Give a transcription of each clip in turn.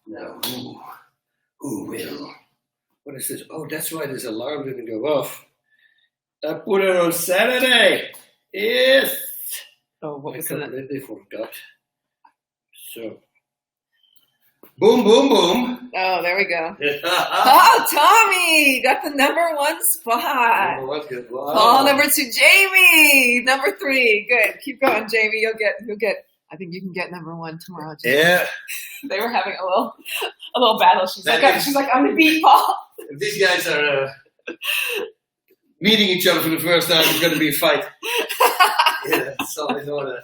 Now, who will? What is this? Oh, that's why this alarm didn't go off. I put it on Saturday. Yes. Oh, what was that? They forgot. So, boom, boom, boom. Oh, there we go. Oh, Tommy got the #1 spot. Number 1, good. Wow. Call number 2, Jamie. Number 3, good. Keep going, Jamie. You'll get. I think you can get #1 tomorrow, Jamie. Yeah. They were having a little battle. She's like, I'm gonna beat Paul. If these guys are meeting each other for the first time, it's going to be a fight. Yeah, it's always on a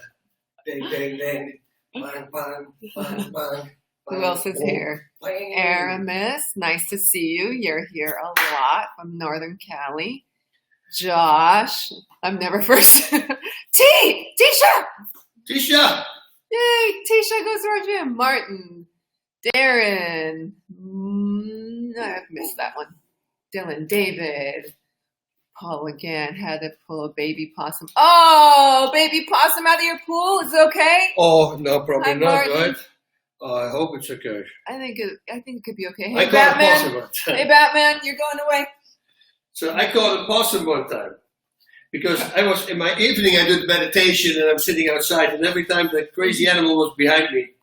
bang, bang, bang, bang, bang, bang, bang. Who else is here? Aramis, nice to see you. You're here a lot from Northern Cali. Josh, I'm never first. Tisha! Tisha! Yay, Tisha goes to our gym. Martin, Darren, I've missed that one. Dylan, David, Paul again had to pull a baby possum. Oh, baby possum out of your pool. Is it okay? Oh, no, probably Hi, not, Martin. right? I hope it's okay. I think it could be okay. I Hey, caught a Batman. possum one time. Hey, Batman, you're going away. So I caught a possum one time because I was in my evening. I did meditation and I'm sitting outside, and every time that crazy animal was behind me,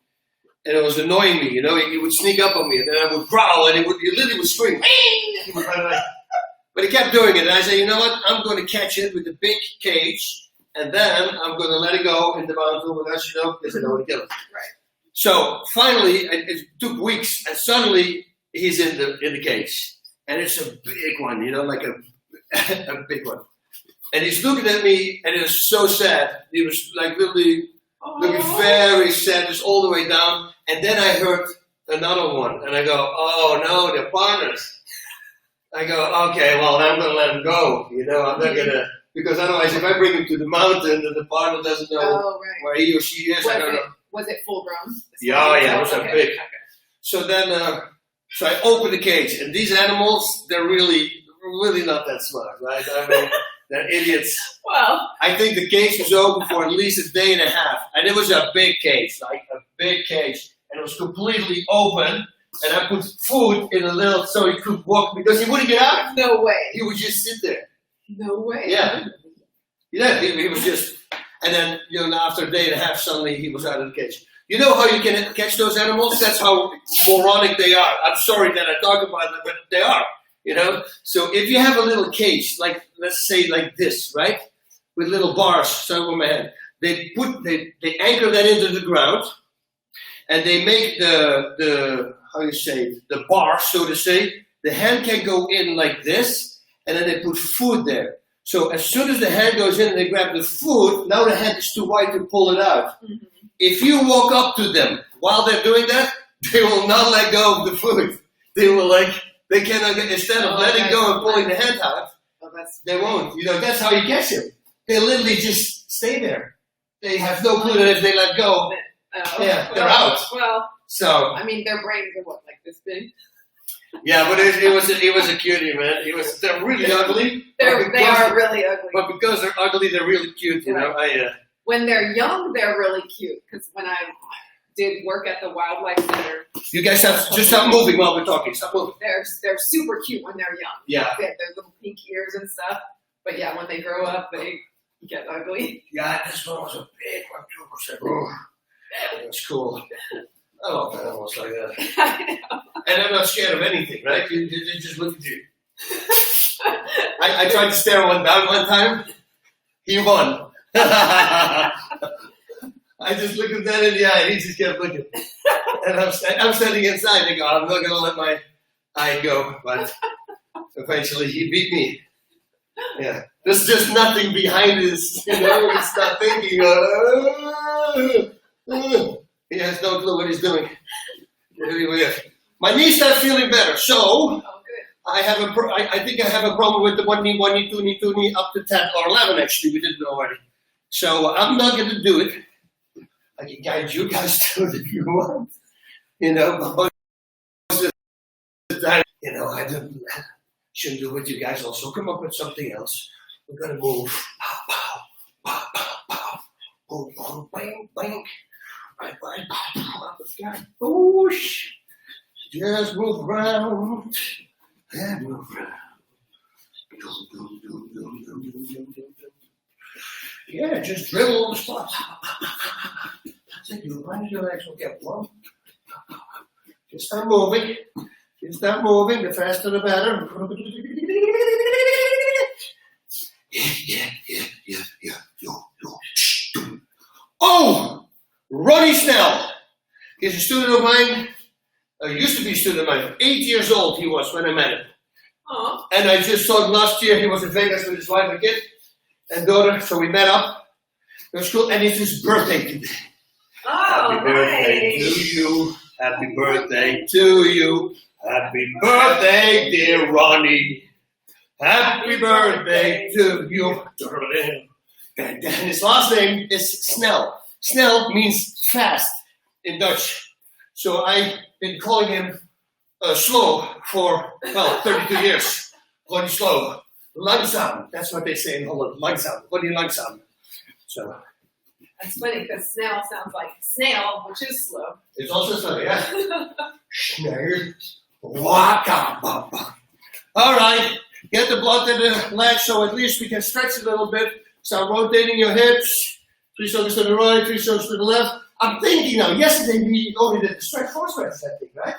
and it was annoying me. You know, he would sneak up on me, and then I would growl, and he literally would scream. He would run away. But he kept doing it, and I said, you know what? I'm going to catch it with a big cage, and then I'm going to let it go in the mountain without you know, because I don't want to kill it. Right. So finally, it took weeks, and suddenly he's in the cage, and it's a big one, you know, like a big one. And he's looking at me, and it was so sad. He was like literally looking very sad, just all the way down. And then I heard another one, and I go, "Oh no, they're partners." I go, "Okay, well, I'm going to let him go. You know, I'm not gonna because otherwise, if I bring him to the mountain, and the partner doesn't know where he or she is, I don't know." Was it full grown? Yeah, it was okay. a big. Okay. So then, so I opened the cage, and these animals, they're really not that smart, right? I mean, they're idiots. Well, I think the cage was open for at least a day and a half, and it was a big cage, like a big cage, and it was completely open. And I put food in a little so he could walk because he wouldn't get out. no way. He would just sit there. No way. Yeah, he was just. And then, you know, after a day and a half, suddenly he was out of the cage. You know how you can catch those animals? That's how moronic they are. I'm sorry that I talk about them, but they are, you know? So if you have a little cage, like, let's say like this, right? With little bars stuck over my head. They anchor that into the ground, and they make the bar, so to say. The hand can go in like this, and then they put food there. So as soon as the hand goes in and they grab the food, now the hand is too wide to pull it out. Mm-hmm. If you walk up to them while they're doing that, they will not let go of the food. They will they cannot get, instead of letting go and pulling the hand out, they won't. You know, that's how you catch them. They literally just stay there. They have no clue that if they let go, they're out. Well, so I mean, their brains are what, like this big? Yeah, but it was a cutie, man. They're really ugly. They are really ugly. But because they're ugly, they're really cute. You know, when they're young, they're really cute. Because when I did work at the wildlife center, you guys stop moving while we're talking. Stop moving. They're super cute when they're young. Yeah, they have their little pink ears and stuff. But yeah, when they grow up, they get ugly. Yeah, this one was a big one too. It was cool. I love animals like that. I know. And I'm not scared of anything, right? You just look at you. I tried to stare one down one time. He won. I just looked at that in the eye, and he just kept looking. And I'm standing inside. I go, I'm not going to let my eye go. But eventually, he beat me. Yeah. There's just nothing behind this. You know, he's not thinking. He has no clue what he's doing. Really weird. My knees start feeling better, so I think I have a problem with the 1 knee, 1 knee, 2 knee, 2 knee, up to 10 or 11 actually. We did it already. So I'm not going to do it. I can guide you guys through it if you want. You know, but most of the time, you know, I shouldn't do it with you guys. Also, come up with something else. We're going to move. Pow, pow, pow, pow, pow. Boom, boom, bang, bang. Whoosh. Just move around and move around. Yeah, just dribble on the spot. That's it. You run your legs will get warm. Just start moving. Just start moving. The faster the better. Yeah. Oh! Ronnie Snell. He's a student of mine. Used to be a student of mine. 8 years old he was when I met him. Oh. And I just saw him last year. He was in Vegas with his wife and kid and daughter. So we met up. It was cool. And it's his birthday today. Oh, Happy birthday nice. to you. Happy birthday to you. Happy birthday, dear Ronnie. Happy birthday to you. And his last name is Snell. Snell means fast in Dutch. So I've been calling him slow for, 32 years. Ronnie Slow. Langzaam. That's what they say in Holland. Langzaam. Ronnie Langzaam. So That's funny because snail sounds like snail, which is slow. it's also funny, yeah? Schnell. Waka. All right. Get the blood in the legs so at least we can stretch a little bit. Start rotating your hips. 3 shoulders to the right, 3 shoulders to the left. I'm thinking now, yesterday we only did the stretch, 4 splits, I think, right?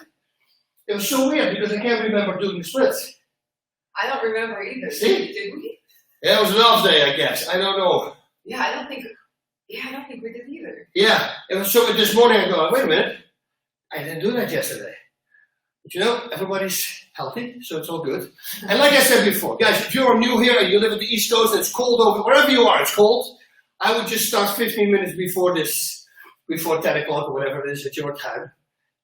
It was so weird because I can't remember doing the splits. I don't remember either. See? Did we? Yeah, it was an off day, I guess. I don't know. Yeah, I don't think we did either. Yeah, it was so this morning I go, wait a minute. I didn't do that yesterday. But you know, everybody's healthy, so it's all good. And like I said before, guys, if you're new here and you live at the East Coast and it's cold over, wherever you are, it's cold, I would just start 15 minutes before 10 o'clock or whatever it is at your time,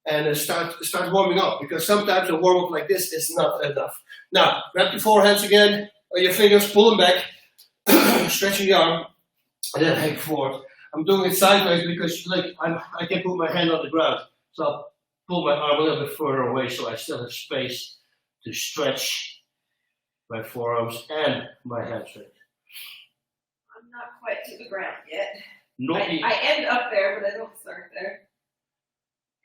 and start warming up, because sometimes a warm up like this is not enough. Now, grab your forehands again, or your fingers, pull them back, stretching the arm, and then hang forward. I'm doing it sideways because I can put my hand on the ground, so I'll pull my arm a little bit further away so I still have space to stretch my forearms and my hamstring. I'm not quite to the ground yet. I I end up there, but I don't start there.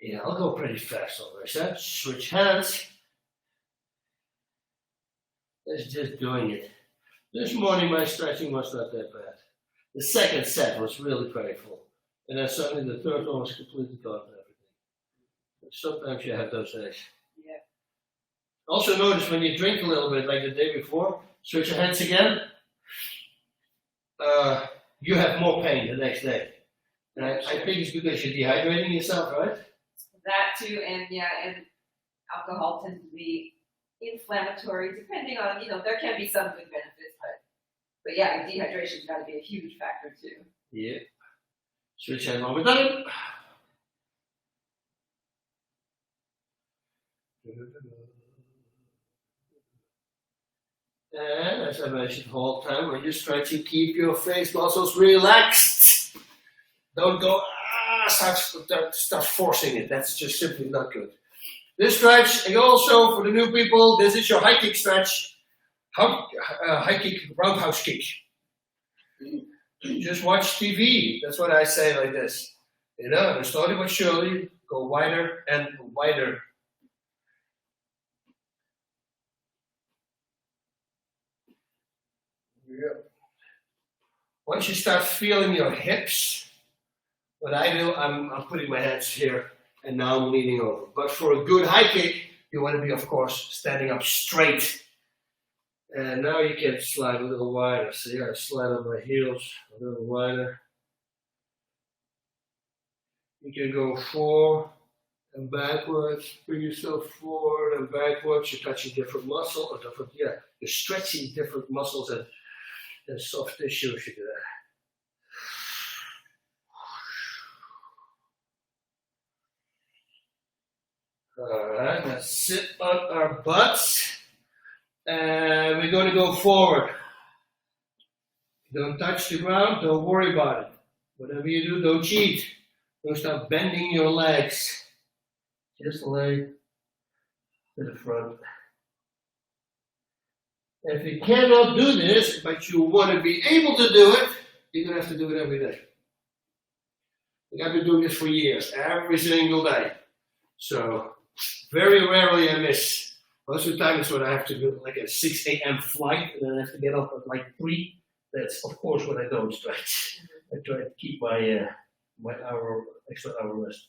Yeah, I'll go pretty fast over this. Switch hands. That's just doing it. This morning my stretching was not that bad. The second set was really painful. And then suddenly the third one was completely gone and everything. But sometimes you have those days. Yeah. Also notice when you drink a little bit like the day before, switch your hands again, you have more pain the next day. And I think it's because you're dehydrating yourself, right? That too, and alcohol tends to be inflammatory, depending on, there can be some good benefits, but yeah, dehydration's got to be a huge factor too. Yeah. Switch hand one more time. And as I mentioned the whole time, when you're stretching, keep your face muscles relaxed. Don't go, start forcing it. That's just simply not good. This stretch, and also for the new people, this is your high kick stretch. High kick, roundhouse kick. Just watch TV. That's what I say like this. And slowly but surely, go wider and wider. Yeah. Once you start feeling your hips, what I do, I'm putting my hands here, and now I'm leaning over. But for a good high kick, you want to be, of course, standing up straight. And now you can slide a little wider. See, I slide on my heels a little wider. You can go forward and backwards. Bring yourself forward and backwards. You're touching different muscles, you're stretching different muscles and soft tissue if you do that. Alright, let's sit on our butts. And we're going to go forward. Don't touch the ground, don't worry about it. Whatever you do, don't cheat. Don't start bending your legs. Just lay to the front. And if you cannot do this, but you want to be able to do it, you're going to have to do it every day. I've been doing this for years, every single day. So very rarely I miss. Most of the time it's when I have to do like a 6 a.m. flight and then I have to get up at like 3. That's of course when I don't stretch. I try to keep my extra hour rest.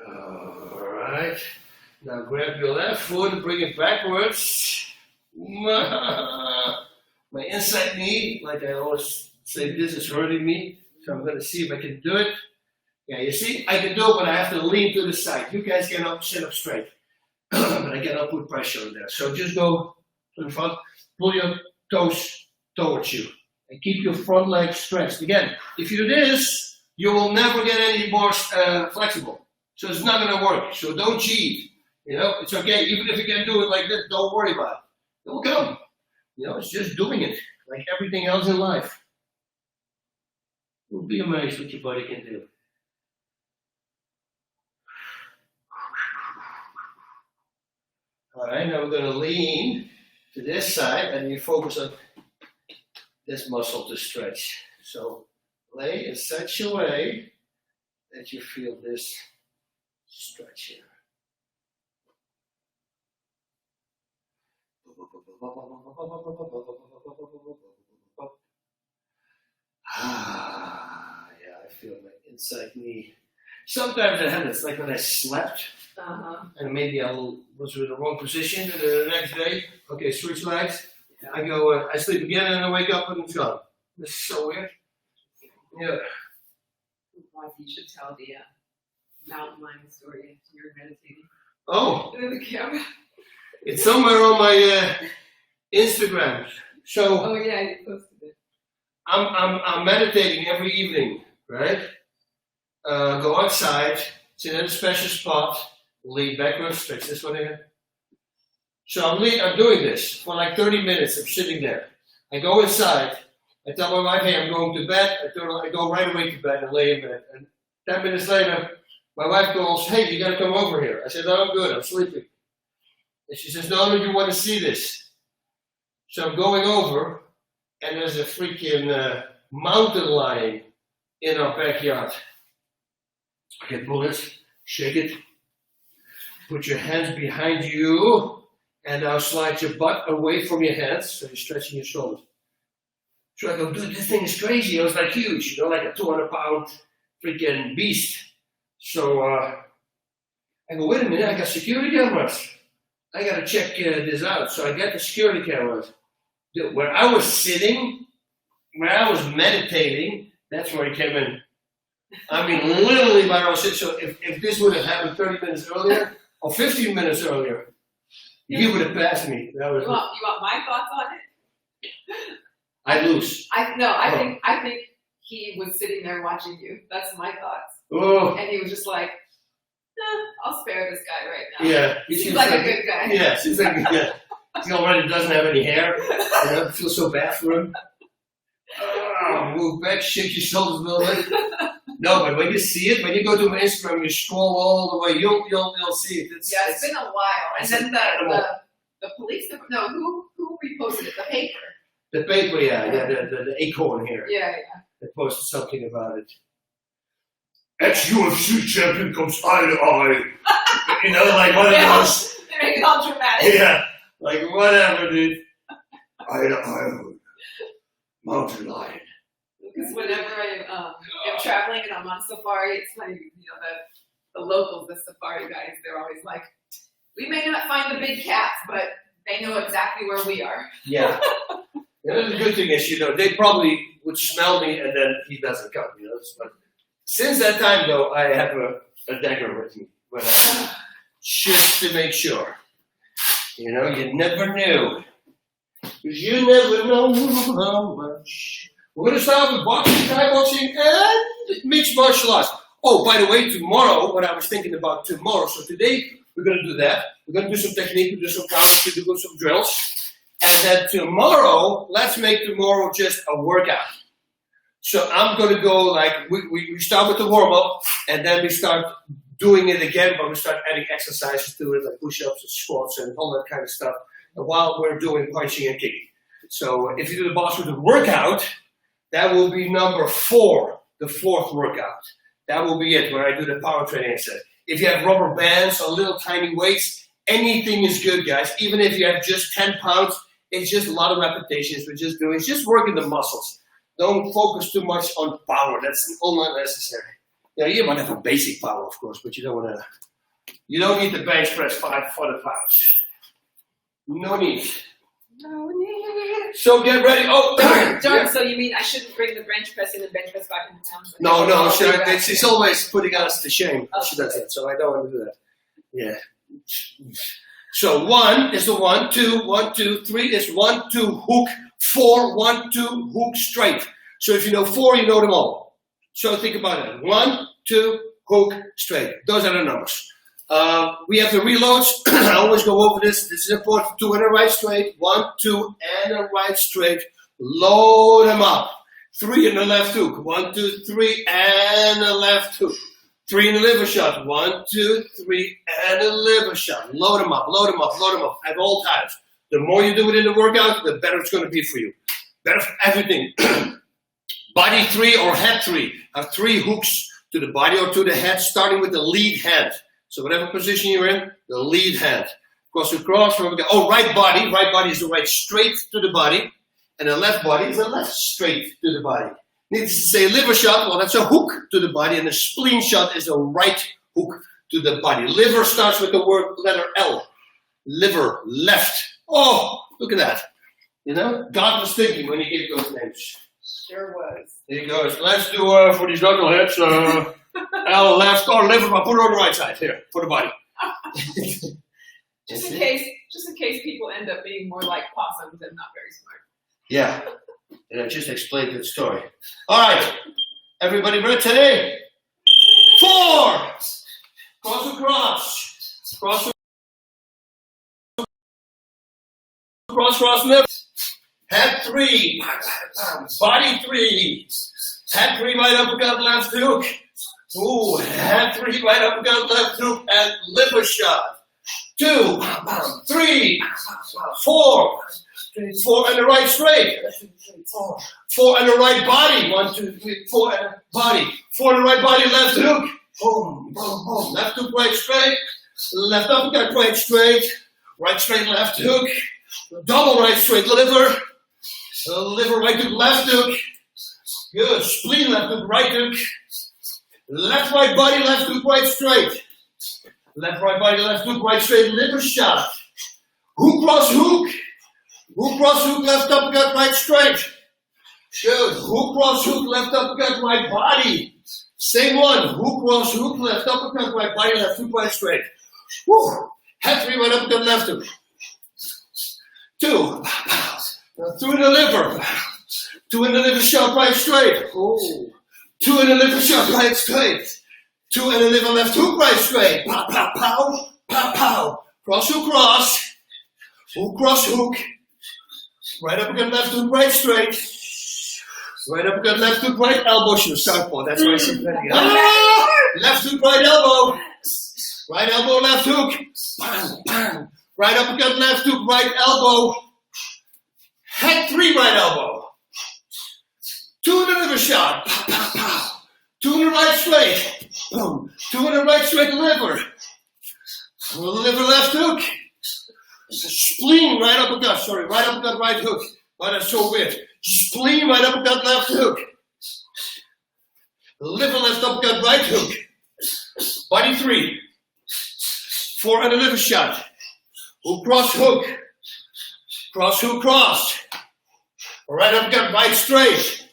All right. Now grab your left foot and bring it backwards. My inside knee, like I always say, this is hurting me. So I'm going to see if I can do it. Yeah, you see, I can do it, but I have to lean to the side. You guys cannot sit up straight. But I cannot put pressure on there. So just go to the front, pull your toes towards you. And keep your front leg stretched. Again, if you do this, you will never get any more flexible. So it's not going to work. So don't cheat. You know, it's okay. Even if you can do it like this, don't worry about it. It will come. You know, it's just doing it. Like everything else in life. You'll be amazed what your body can do. All right, now we're going to lean to this side and you focus on this muscle to stretch. So lay in such a way that you feel this stretch here. Yeah, I feel my inside knee. Sometimes I have it's like when I slept, and maybe I was in the wrong position. And the next day, okay, switch legs. I go, I sleep again, and I wake up and it's gone. This is so weird. Yeah. You should tell the mountain lion story after you're meditating. Oh. In the camera. It's somewhere on my Instagram. So. Oh yeah, you posted it. I'm meditating every evening, right? Go outside, sit in a special spot, lean backwards, stretch this one again. So I'm doing this for like 30 minutes. I'm sitting there. I go inside. I tell my wife, hey, I'm going to bed. I go right away to bed and lay in bed. And 10 minutes later, my wife calls, hey, you got to come over here. I said, no, I'm good. I'm sleeping. And she says, no, you want to see this. So I'm going over, and there's a freaking mountain lion in our backyard. Okay, pull it, shake it, put your hands behind you, and now slide your butt away from your hands, so you're stretching your shoulders. So I go, dude, this thing is crazy. It was like huge, you know, like a 200-pound freaking beast. So I go, wait a minute, I got security cameras. I got to check this out. So I get the security cameras. Dude, where I was sitting, where I was meditating, that's where he came in. I mean, literally by our sit. So if this would have happened 30 minutes earlier or 15 minutes earlier, he would have passed me. That was you want my thoughts on it? I lose. I think he was sitting there watching you. That's my thoughts. Oh. And he was just like, I'll spare this guy right now. Yeah. He seems like a good guy. Yeah, seems like yeah. He already doesn't have any hair. I feel so bad for him. Move back, shake your shoulders a little bit. No, but when you see it, when you go to my Instagram, you scroll all the way, you'll see it. It's been a while. And then the police, who reposted it? The paper. The paper, yeah, the acorn here. Yeah. They posted something about it. Ex-UFC champion comes eye to eye. You know, like one of those. They make it all dramatic. Yeah, like whatever, dude. Eye to eye. Mountain lion. Because whenever I am traveling and I'm on safari, it's funny, you know, the locals, the safari guys, they're always like, we may not find the big cats, but they know exactly where we are. Yeah. The good thing is, you know, they probably would smell me and then he doesn't come, you know. But since that time, though, I have a dagger with me. But just to make sure. You know, you never knew. Because you never know how much. We're going to start with boxing, Thai boxing, and mixed martial arts. Oh, by the way, tomorrow, what I was thinking about tomorrow, so today we're going to do that. We're going to do some technique, we'll do some counts, we'll do some drills. And then tomorrow, let's make tomorrow just a workout. So I'm going to go like, we start with the warm-up, and then we start doing it again, but we start adding exercises to it, like push-ups and squats and all that kind of stuff, while we're doing punching and kicking. So if you do the Bas Rutten workout, that will be number 4, the 4th workout. That will be it, where I do the power training instead. If you have rubber bands or little tiny weights, anything is good, guys. Even if you have just 10 pounds, it's just a lot of repetitions. It's just working the muscles. Don't focus too much on power. That's all not necessary. Yeah, you might have a basic power, of course, but you don't need the bench press 500 pounds. No need. No need. So get ready. Oh, Darn, yeah. so you mean I shouldn't bring the bench press and the bench press back into town? No, she's always putting us to shame. Oh, She does that, so I don't want to do that. Yeah. So 1 is the 1, 2, 1, 2, 3 is 1, 2, hook, 4, 1, 2, hook, straight. So if you know 4, you know them all. So think about it. 1, 2, hook, straight. Those are the numbers. We have the reloads. I always go over this. This is important. 2 and a right straight. 1, 2 and a right straight. Load them up. 3 in the left hook. 1, 2, 3 and a left hook. 3 in the liver shot. 1, 2, 3 and a liver shot. Load them up, load them up, load them up at all times. The more you do it in the workout, the better it's going to be for you. Better for everything. Body 3 or head 3. Have 3 hooks to the body or to the head, starting with the lead hand. So whatever position you're in, the lead hand. Cross to cross. Right body. Right body is the right straight to the body. And the left body is the left straight to the body. Needless to say, liver shot, well, that's a hook to the body. And the spleen shot is a right hook to the body. Liver starts with the word letter L. Liver, left. Oh, look at that. You know, God was thinking when he gave those names. Sure was. There he goes. Let's do for these knuckleheads. L left or liver. I'll put it on the right side here for the body. Just in case people end up being more like possums and not very smart. Yeah. And I just explained that story. All right. Everybody ready? 4. Cross across. Cross lift. Head 3. Body 3. Head 3 right uppercut left hook. Ooh, head 3 right uppercut left hook and liver shot. 2, 3, 4. 4 and the right straight. 4 and the right body. 1, 2, 3, 4 and the body. 4 and the right body, left hook. Boom, boom, boom. Left hook, right straight. Left uppercut, right straight. Right straight, left hook. Double right straight liver. Liver, right hook, left hook. Good. Spleen, left hook, right hook. Left, right body, left hook, right straight. Left, right body, left hook, right straight. Liver shot. Hook, cross, hook. Hook, cross, hook, left uppercut, right straight. Good. Hook, cross, hook, left uppercut, right body. Same one. Hook, cross, hook, left uppercut, right body, left hook, right straight. Woo. Head 3, right uppercut, left hook. 2. 2 in the liver. 2 in the liver shot, right straight. Oh. 2 in the liver shot, right straight. 2 in the liver, left hook, right straight. Pow, pow, pow, pow, pow. Cross, hook, cross. Hook, cross, hook. Right uppercut, left hook, right straight. Right uppercut, left hook, right elbow. She was southpaw. That's why she's ready. Left hook, right elbow. Right elbow, left hook. Bang, bang. Right uppercut, left hook, right elbow. Head 3, right elbow. 2 in the liver shot. Pow, pow, pow. 2 in the right straight. Boom. 2 in the right straight liver. Liver, left hook. Spleen, right uppercut. Sorry, right uppercut, right hook. Why that's so weird. Spleen, right uppercut, left hook. Liver, left uppercut, right hook. Body 3. 4 and a liver shot. Hook, cross, hook. Cross, hook, cross. Right uppercut, right straight.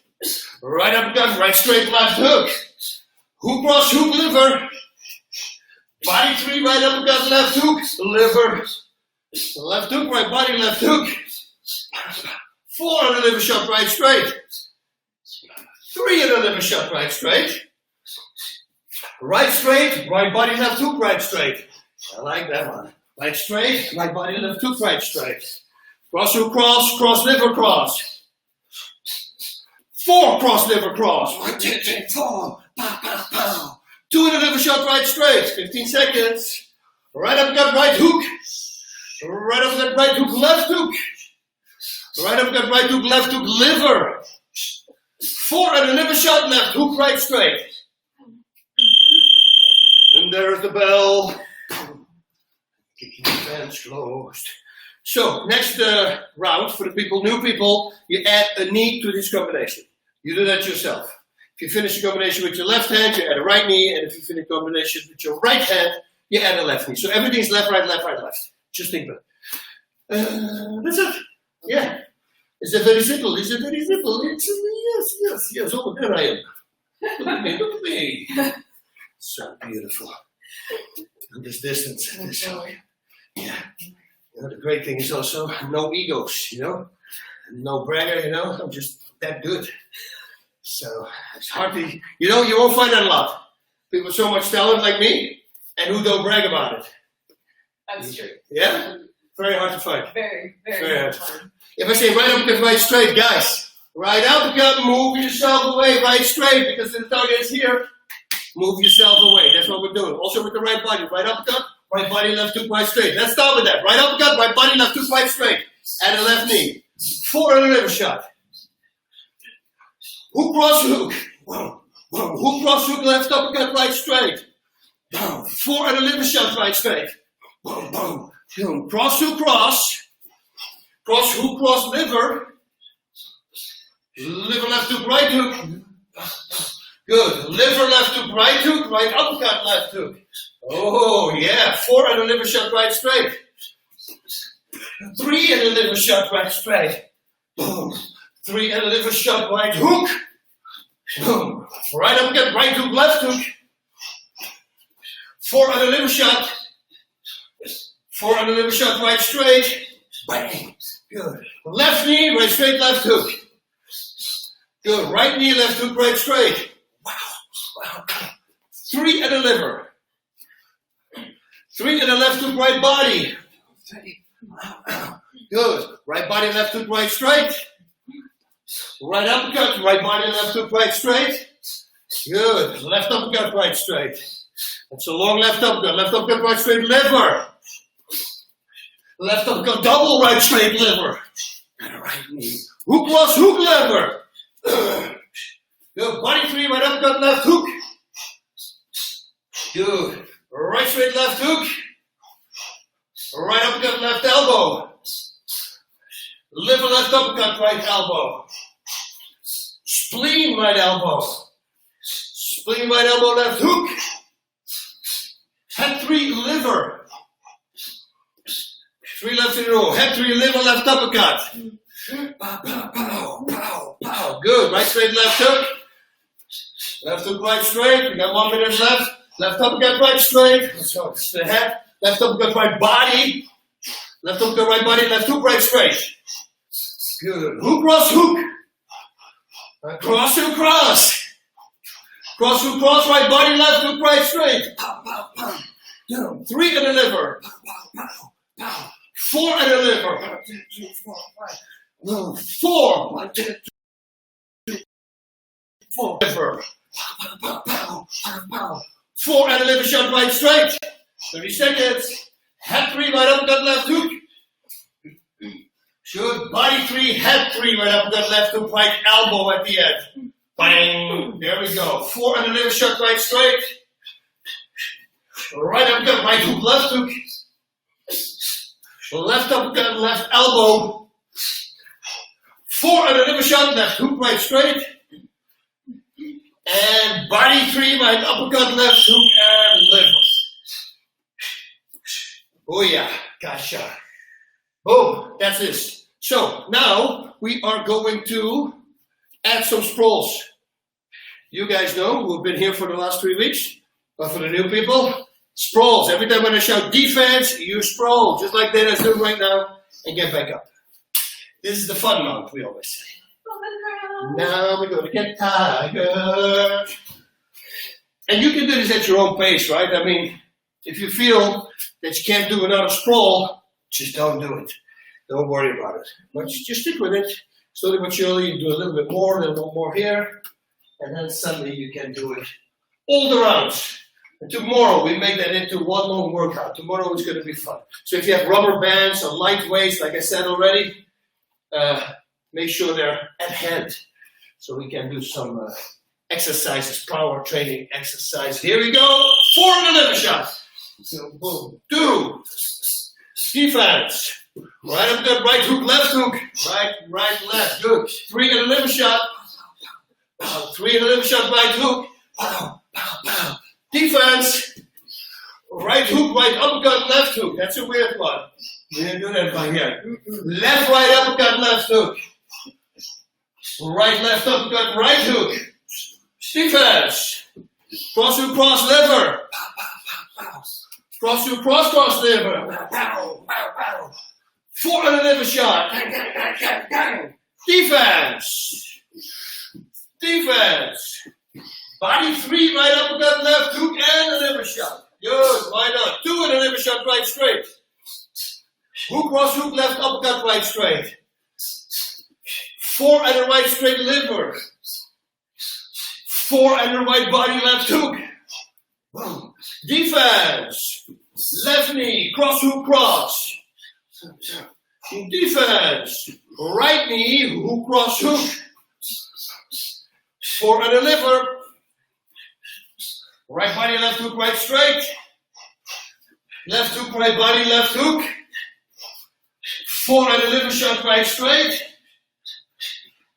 Right uppercut, right straight, left hook. Hook, cross, hook, liver. Body 3, right uppercut, left hook. Liver. Left hook, right body, left hook. 4 and a liver shot, right straight. 3 and a liver shot, right straight. Right straight, right body, left hook, right straight. I like that one. Right straight, right body, left hook, right straight. Cross hook, cross, cross liver, cross. 4 cross liver, cross. 1, 2, 3, 4. Pow, pow, pow. 2 and a liver shot right straight. 15 seconds. Right uppercut, right hook. Right uppercut, right hook, left hook. Right uppercut, right hook, left hook, liver. 4 and a liver shot, left hook, right straight. And there's the bell. Keeping the fans closed. So, next round, for the people, new people, you add a knee to this combination. You do that yourself. If you finish the combination with your left hand, you add a right knee, and if you finish the combination with your right hand, you add a left knee. So everything's left, right, left, right, left. Just think about it. That's it. Yeah. Is it very simple? Is it very simple? It's, yes. Oh, there I am. Look at me. So beautiful. And this distance. Yeah. You know, the great thing is also no egos, you know? No bragger, you know? I'm just that good. So it's hardly, you know, you won't find that a lot. People with so much talent like me and who don't brag about it. That's true. Yeah? Very hard to find. Very Very hard. hard. If I say right uppercut, right straight, guys, right uppercut, move yourself away, right straight, because the target is here. Move yourself away. That's what we're doing. Also with the right body. Right uppercut, right body, left hook, right straight. Let's start with that. Right uppercut, right body, left hook, right straight. And a left knee. 4 and a liver shot. Hook, cross, hook. Hook, cross, hook, left uppercut, right straight. 4 and a liver shot, right straight. Cross, hook, cross. Cross, hook, cross, liver. Liver, left hook, right hook. Good. Liver, left hook, right uppercut, left hook. Oh, yeah. 4 and a liver shot, right straight. 3 and a liver shot, right straight. 3 and a liver shot, right hook. Right uppercut, right hook, left hook. 4 and a liver shot. 4 and a liver shot, right straight. Bang. Good. Left knee, right straight, left hook. Good. Right knee, left hook, right straight. Wow. 3 and a liver. 3 and a left hook, right body. Good. Right body, left hook, right straight. Right uppercut, right body, left hook, right straight. Good. Left uppercut, right straight. That's a long left uppercut. Left uppercut, right straight, liver. Left uppercut, double right straight, liver. And a right knee. Hook, cross, hook, liver. Good. Body 3, right uppercut, left hook. Good. Right straight, left hook. Right uppercut, left elbow. Liver, left uppercut, right elbow. Spleen, right elbow. Spleen, right elbow, left hook. Head 3, liver. 3 left in a row. Head 3, liver, left uppercut. Pow, pow, pow, pow, pow. Good. Right straight, left hook. Left hook, right straight. We got 1 minute left. Left uppercut, right straight. So it's the head. Left uppercut, right body. Left uppercut, right body. Left hook, right straight. Good. Hook, cross, hook. Cross, hook, cross. Cross, hook, cross. Right body, left hook, right straight. Pow, pow, pow. Down. 3 and a liver. Pow, pow, pow, pow. 4 and a liver. 1, 2, 3, 4, 5. 4. 1, 2, 3, 4. Liver. Pow, pow, pow, pow, pow. 4 and a liver shot, right straight. 30 seconds. Head 3, right uppercut, left hook. Good. Body 3, head 3, right uppercut, left hook, right elbow at the end. Bang. There we go. 4 and a liver shot, right straight. Right uppercut, right hook, left hook. Left uppercut, left elbow. 4 and a liver shot, left hook, right straight. And body 3, right uppercut, left hook, and liver. Oh yeah, gotcha. Boom, that's it. So now we are going to add some sprawls. You guys know who have been here for the last 3 weeks, but for the new people, sprawls. Every time when I shout defense, you sprawl, just like Dana's doing right now, and get back up. This is the fun mount, we always say. Now we're going to get tired. And you can do this at your own pace, right? I mean, if you feel that you can't do another sprawl, just don't do it. Don't worry about it. But just stick with it. Slowly but surely, you do a little bit more, then a little more here. And then suddenly you can do it all the rounds. And tomorrow we make that into one long workout. Tomorrow is going to be fun. So if you have rubber bands or light weights, like I said already, make sure they're at hand so we can do some exercises, power training exercise. Here we go. 4 and a liver shot. So boom. 2. Defense. Right up good, right hook, left hook. Right, left. Good. 3 and a liver shot. 3 and a liver shot, right hook. Pow, pow, pow. Defense. Right hook, right uppercut, left hook. That's a weird one. We didn't do that by here. Left, right uppercut, left hook. Right, left uppercut, right hook. Defense. Cross hook, cross liver. Cross hook, cross liver. 4 and a liver shot. Defense. Defense. Body 3, right uppercut, left hook, and a liver shot. Good, why not? 2 and a liver shot, right straight. Hook, cross hook, left uppercut, right straight. 4 and a right straight liver. 4 and a right body, left hook. Defense. Left knee, cross hook, cross. Defense. Right knee, hook, cross hook. 4 and a liver. Right body, left hook, right straight. Left hook, right body, left hook. 4 and a liver shot, right straight.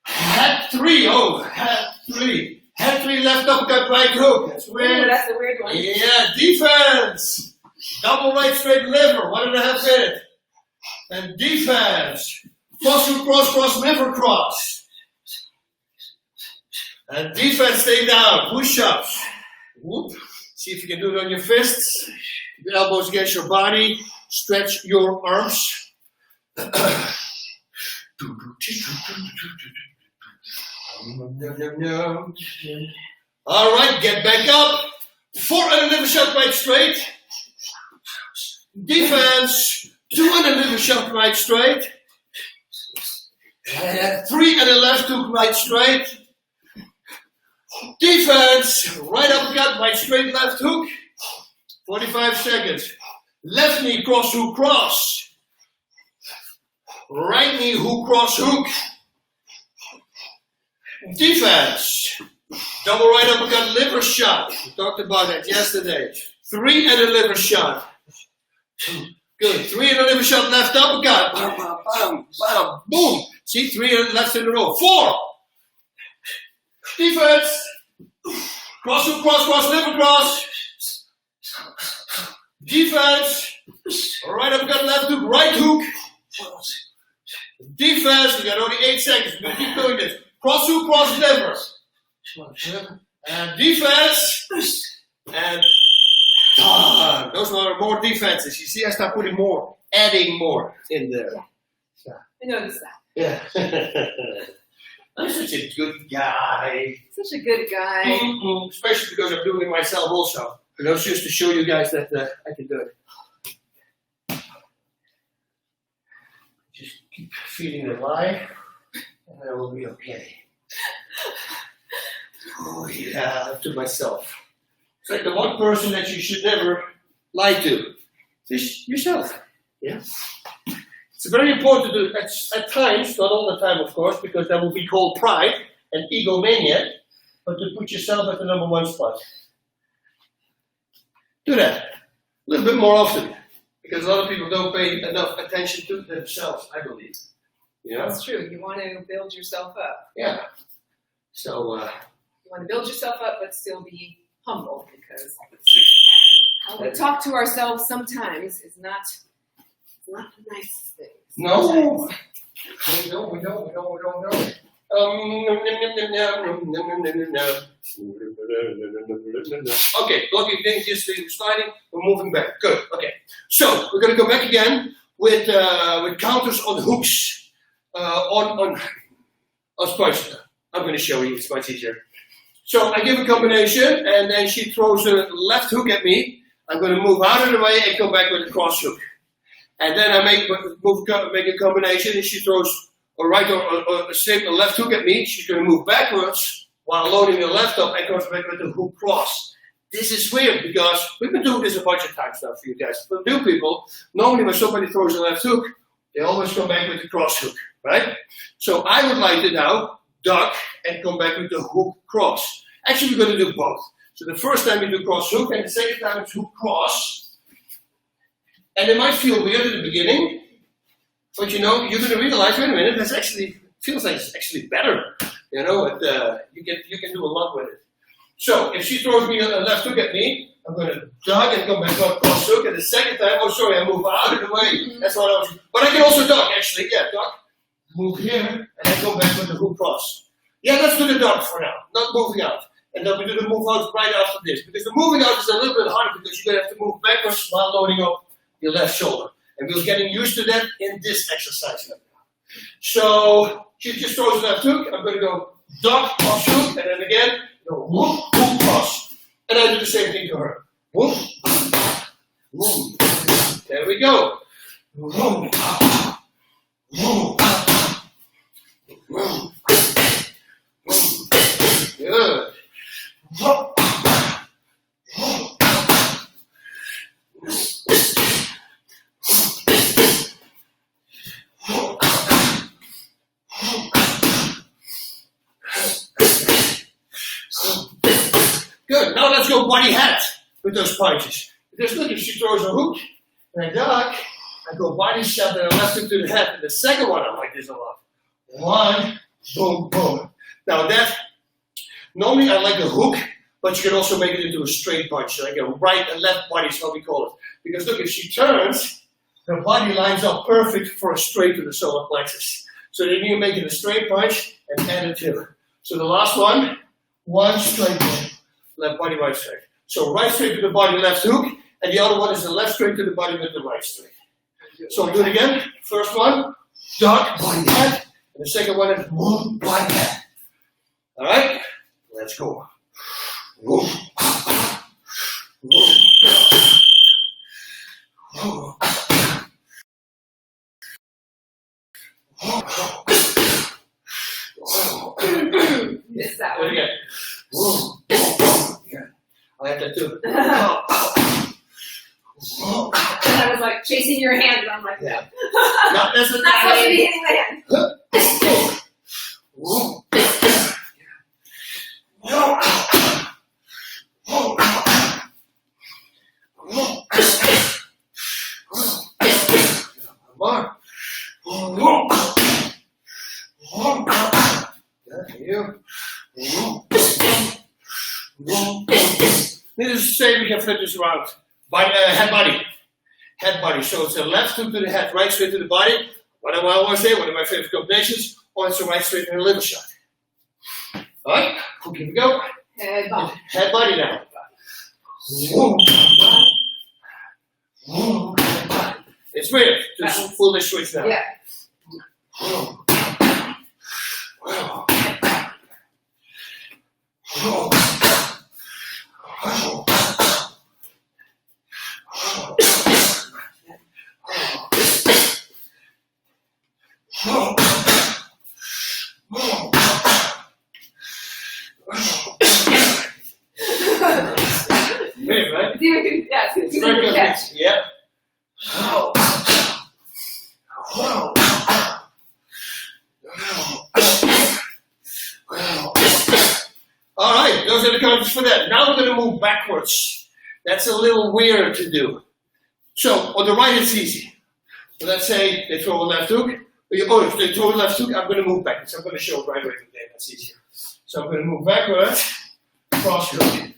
Head 3, head 3. Head 3, left uppercut, right hook. That's weird. Ooh, that's a weird one. Yeah, defense. Double right straight liver, 1.5 minutes. And defense. Cross hook, cross, cross, liver cross. And defense, stay down, push-ups. Whoop. See if you can do it on your fists. Your elbows against your body. Stretch your arms. All right, get back up. 4 and a liver shot, right straight. Defense. 2 and a liver shot, right straight. 3 and a left hook, right straight. Defense, right uppercut, right straight, left hook. 45 seconds. Left knee, cross hook, cross. Right knee, hook, cross hook. Defense. Double right uppercut, liver shot. We talked about that yesterday. 3 and a liver shot. Good. 3 and a liver shot, left uppercut. Bam, bam, bam, bam, boom. See, 3 left in a row. 4. Defense. Cross hook, cross, cross, liver cross. Defense. Right uppercut, left hook, right hook. Defense. We got only 8 seconds. We're going to keep doing this. Cross hook, cross, liver. And defense. And done. Those are more defenses. You see, I start putting more, adding more in there. I noticed that. Yeah. I'm such a good guy. Such a good guy. Mm-hmm. Especially because I'm doing it myself also. And that's just to show you guys that I can do it. Just keep feeding the lie, and I will be okay. Oh yeah, to myself. It's like the one person that you should never lie to. It's yourself. Yeah. It's very important to do at times, not all the time of course, because that will be called pride and egomania, but to put yourself at the number 1 spot. Do that a little bit more often, because a lot of people don't pay enough attention to themselves, I believe. You know? That's true. You want to build yourself up. Yeah. So, You want to build yourself up, but still be humble, because how we talk to ourselves sometimes is not the nicest thing. no. We don't. Okay, blocking things, just sliding, we're moving back. Good, okay. So, we're going to go back again with counters on hooks. On punch. I'm going to show you, it's much easier. So, I give a combination, and then she throws a left hook at me. I'm going to move out of the way and come back with a cross hook. And then I make a combination, and she throws a right or a left hook at me. She's going to move backwards while loading the left up and comes back with the hook cross. this is weird because we've been doing this a bunch of times now for you guys. For new people, normally when somebody throws a left hook, they always come back with the cross hook, right? So I would like to now duck and come back with the hook cross. Actually, we're going to do both. So the first time we do cross hook, and the second time it's hook cross. And it might feel weird at the beginning, but you're going to realize, wait a minute, this actually feels like it's actually better. You can do a lot with it. So if she throws me a left hook at me, I'm going to duck and come back with a cross hook. And the second time, I move out of the way. That's what I was. But I can also duck, actually. Yeah, duck. Move here, and then come back with the hook cross. Yeah, let's do the duck for now, not moving out. And then we do the move out right after this. Because the moving out is a little bit harder because you're going to have to move backwards while loading up your left shoulder. And we're getting used to that in this exercise right now. So she just throws a left hook. I'm going to go duck, cross hook, and then again, whoop, hook, cross. And I do the same thing to her. Whoop, whoop. There we go. Whoop, whoop, whoop. Good. Good. Now let's go body hat with those punches. Because look, if she throws a hook and I duck, I go body shot and I left hook to the head. And the second one, I like this a lot. One, boom, boom. Now that, normally I like a hook, but you can also make it into a straight punch, like a right and left body is how we call it. Because look, if she turns, her body lines up perfect for a straight to the solar plexus. So then you make it a straight punch and add it to. So the last one straight punch, left body, right straight. So right straight to the body, left hook, and the other one is the left straight to the body with the right straight. So I'll do it again. First one, duck, body head, and the second one is boom, body head. All right, let's go. Whoa. Whoa. Whoa. Missed that Do it one. again. Whoa. Yeah. I have that too. And I was like chasing your hand, and I'm like, Yeah. No, that's not supposed to be hitting my hand. Whoa. More. Needless to say, we can flip this around. Head body. Head body. So it's a left hook to the head, right straight to the body. What I always say, one of my favorite combinations, or it's a right straight and a liver shot. Alright, here we go. Head body. Head body now. It's weird. Just fully switch now. Yeah. Weird, right? Yeah, it's Very good good. catch. Yeah. All right, those are the counters for that. Now we're going to move backwards. That's a little weird to do. So on the right, it's easy. So let's say they throw a left hook. If they throw a left hook, I'm going to move backwards. I'm going to show it right away today. That's easier. So I'm going to move backwards, cross hook.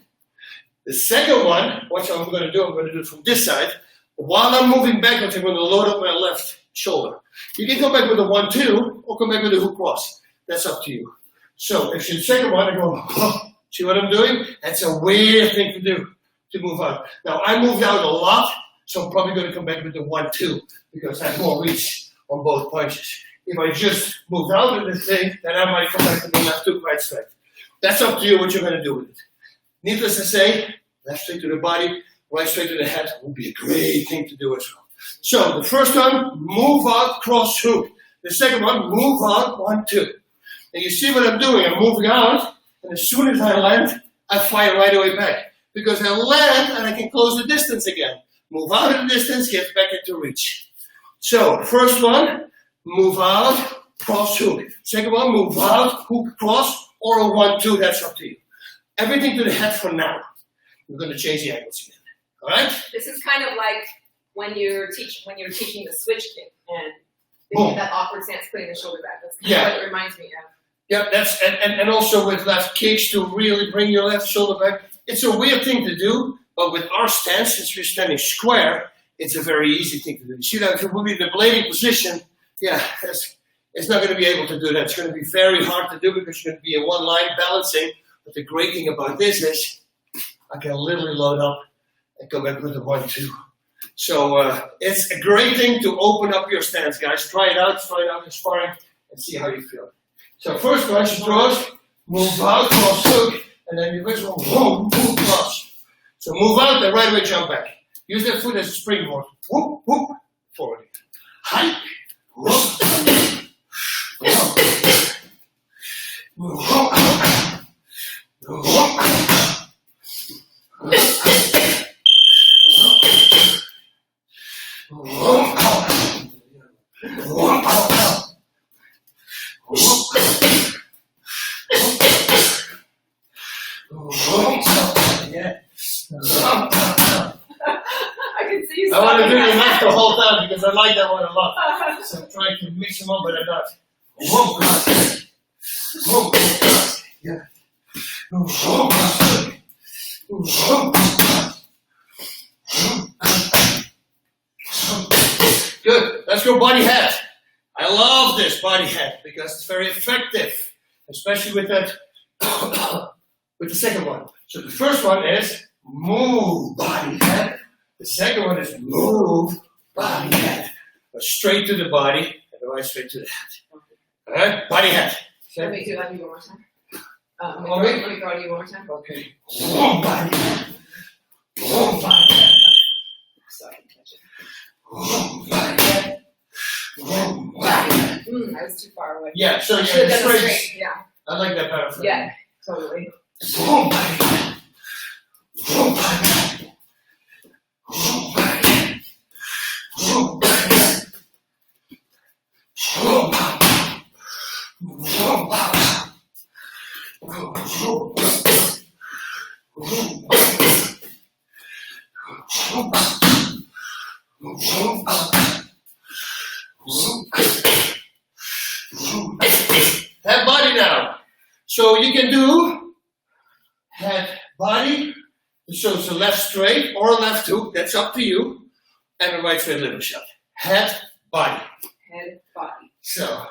The second one, watch what I'm going to do. I'm going to do it from this side. While I'm moving backwards, I'm going to load up my left shoulder. You can come back with a 1-2 or come back with a hook cross. That's up to you. So if you the second one, I go, see what I'm doing? That's a weird thing to do, to move out. Now I moved out a lot, so I'm probably going to come back with the 1-2 because I have more reach on both punches. If I just moved out of the thing, then I might come back with the left hook, right straight. That's up to you what you're going to do with it. Needless to say, left straight to the body, right straight to the head would be a great thing to do as well. So the first one, move out, cross hook. The second one, move out, 1-2. And you see what I'm doing. I'm moving out, and as soon as I land, I fire right away back. because I land and I can close the distance again. Move out of the distance, get back into reach. So, first one, move out, cross, hook. Second one, move out, hook, cross, or a 1-2, that's up to you. Everything to the head for now. We're going to change the angles again. All right? This is kind of like when you're teaching the switch kick and Boom. that awkward stance, putting the shoulder back. That's kind Yeah. of what it reminds me of. Yeah, that's and also with left kicks to really bring your left shoulder back. It's a weird thing to do, but with our stance, since we're standing square, it's a very easy thing to do. You see that if you will be in the blading position, yeah, it's not going to be able to do that. It's going to be very hard to do because you're going to be in one line balancing. But the great thing about this is I can literally load up and go back with a 1-2. So it's a great thing to open up your stance, guys. Try it out in sparring, and see how you feel. So first one, she throws, move out, cross, hook, and then you first one, boom, move, cross. So move out and right away jump back. Use that foot as a springboard. Whoop, whoop, forward. Hike, whoop, I can see you. I want to do the math the whole time because I like that one a lot. So I'm trying to mix them up, but I'm not. Whoa, cross. Whoa, cross. Yeah. Whoa, cross. Whoa, cross. Good. Let's go body head. I love this body head because it's very effective, especially with that, with the second one. So the first one is move body head. The second one is move body head. Straight to the body and the right straight to the head. All right, body head. Let me do that one more time. Let me throw it you one more time. Okay. Move body head. Move body head. So I can catch it. Move body head. Move body head. I was too far away. Yeah, so I should have done it straight. straight. Yeah. I like that better. For Yeah, totally. Move body head. Move body head. Move body head. Move body head. Move body head. Head body now. So you can do head body, so it's a left straight or a left hook, that's up to you, and a right straight liver shot. Head body. Head, body. So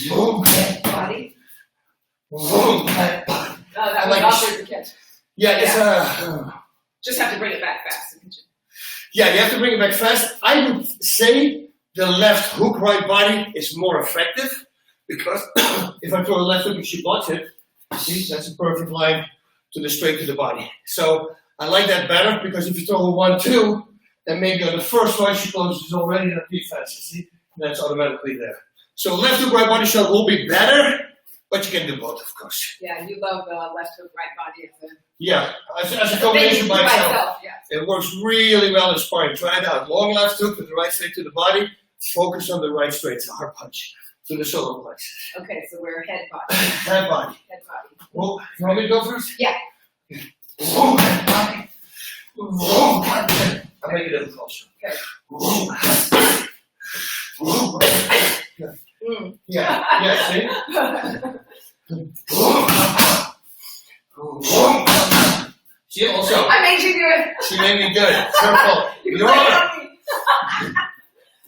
Move head, body. Move head body. Oh, that I was like awkward to catch. Yeah, it's Just have to bring it back fast. yeah, you have to bring it back fast. I would say the left hook right body is more effective because if I throw a left hook and she blocks it, see, that's a perfect line to the straight to the body. So I like that better because if you throw a 1-2, then maybe on the first one she closes already in the defense, you see, and that's automatically there. So left hook right body shot will be better, but you can do both, of course. Yeah, you love left hook, right body. Yeah, as a combination by itself. Yeah. It works really well in sparring. Try it out. Long left hook with the right straight to the body. Focus on the right straight. It's a hard punch to the solar plexus. Okay, so we're head body. Head body. Head body. Well, you want me to go first? Yeah. Whoa, head body. Whoa, head body. I'll make it a little closer. Okay. Whoa, head body. Whoa, head body. Yeah, yeah, see? See, also, I made you do it. she made me do it. It's her fault. You're on.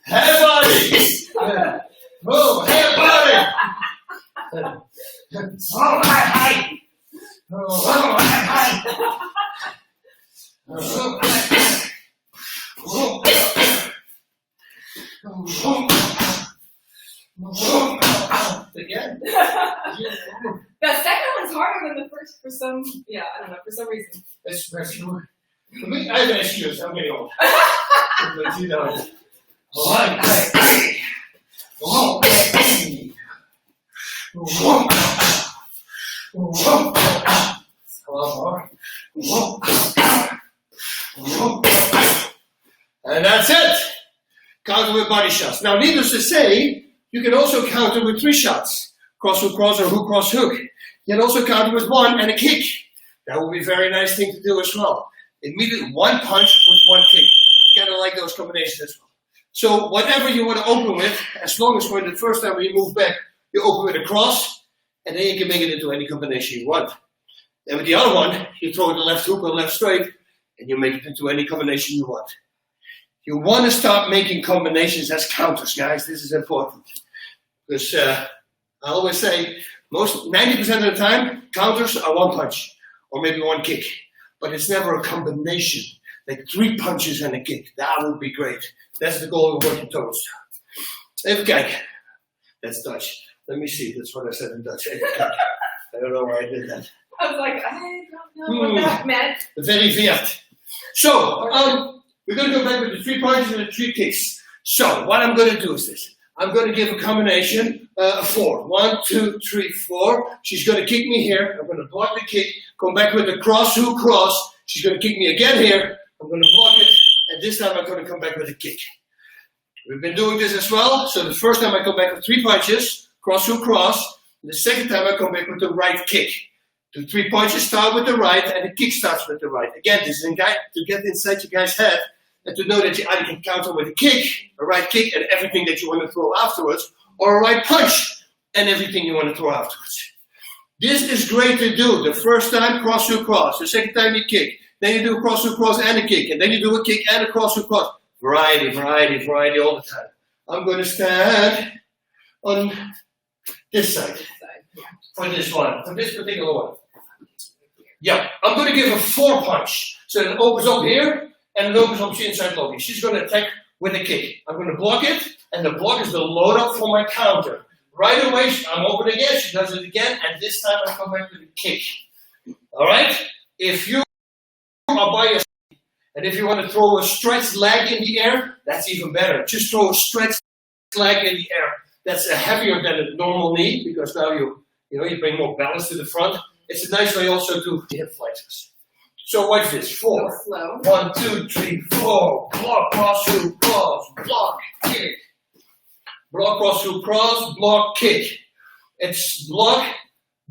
Head body. Whoa, head body. Oh, my height. Oh, my height. Again. The second one's harder than the first for some, I don't know, for some reason. That's your. I have issues. I'm getting old. But you know. Hello, counter with body shots. Now, needless to say, you can also counter with 3 shots. Cross, hook, cross, or hook, cross, hook. You can also counter with 1 and a kick. That would be a very nice thing to do as well. Immediately 1 punch with 1 kick. You kind of like those combinations as well. So whatever you want to open with, as long as when the first time you move back, you open with a cross, and then you can make it into any combination you want. And with the other one, you throw the left hook or left straight, and you make it into any combination you want. You want to start making combinations as counters, guys. This is important. Because I always say, 90% of the time, counters are 1 punch, or maybe 1 kick. But it's never a combination, like 3 punches and a kick. That would be great. That's the goal we're working towards. Even kijken. That's Dutch. Let me see. That's what I said in Dutch. Even kijken. I don't know why I did that. I was like, I don't know what that meant. Very weird. So, we're going to go back with the 3 punches and the 3 kicks. So, what I'm going to do is this. I'm going to give a combination of 4. 1, 2, 3, 4. She's going to kick me here. I'm going to block the kick. Come back with the cross, hook, cross. She's going to kick me again here. I'm going to block it. And this time I'm going to come back with a kick. We've been doing this as well. So the first time I come back with 3 punches. Cross, hook, cross. And the second time I come back with the right kick. The 3 punches start with the right and the kick starts with the right. Again, this is to get inside your guy's head. And to know that you either can counter with a kick, a right kick, and everything that you want to throw afterwards, or a right punch, and everything you want to throw afterwards. This is great to do. The first time, cross, hook, cross. The second time, you kick. Then you do a cross, hook, cross, and a kick. And then you do a kick and a cross, hook, cross. Variety, variety, variety all the time. I'm going to stand on this side for this one, for this particular one. Yeah, I'm going to give a 4 punch. So it opens up here. And it opens up the inside low kick. She's going to attack with a kick. I'm going to block it, and the block is the load up for my counter. Right away, I'm open again. She does it again, and this time I come back with a kick. All right? If you are by yourself, and if you want to throw a stretched leg in the air, that's even better. Just throw a stretched leg in the air. That's heavier than a normal knee, because now you bring more balance to the front. It's a nice way also to hip flexors. So watch this. 4. Slow. 1, 2, 3, 4. Block, cross, hook, cross. Block, kick. Block, cross, hook, cross. Block, kick. It's block,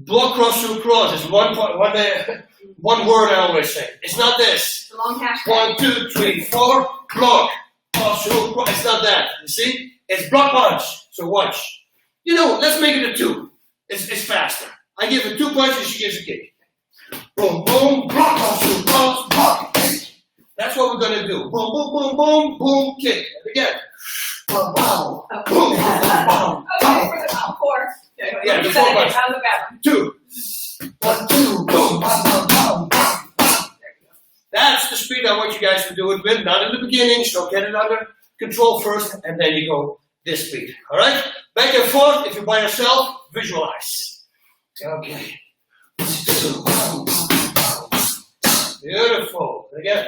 cross, hook, cross. It's one word I always say. It's not this. It's a long hashtag. 1, 2, 3, 4. Block, cross, hook, cross. It's not that. You see? It's block, punch. So watch. Let's make it a 2. It's faster. I give her 2 punches. She gives a kick. Boom, boom, block, cross, block, kick. That's what we're going to do. Boom, boom, boom, boom, boom, kick. And again. Boom, boom, boom, boom, boom. Okay, for the 4. Yeah, the 4 punches. How's the bad one? 2. 1, 2, boom, boom, boom, boom. That's the speed I want you guys to do it with. Not in the beginning, so get it under control first, and then you go this speed. All right? Back and forth. If you're by yourself, visualize. Okay. Beautiful. Again.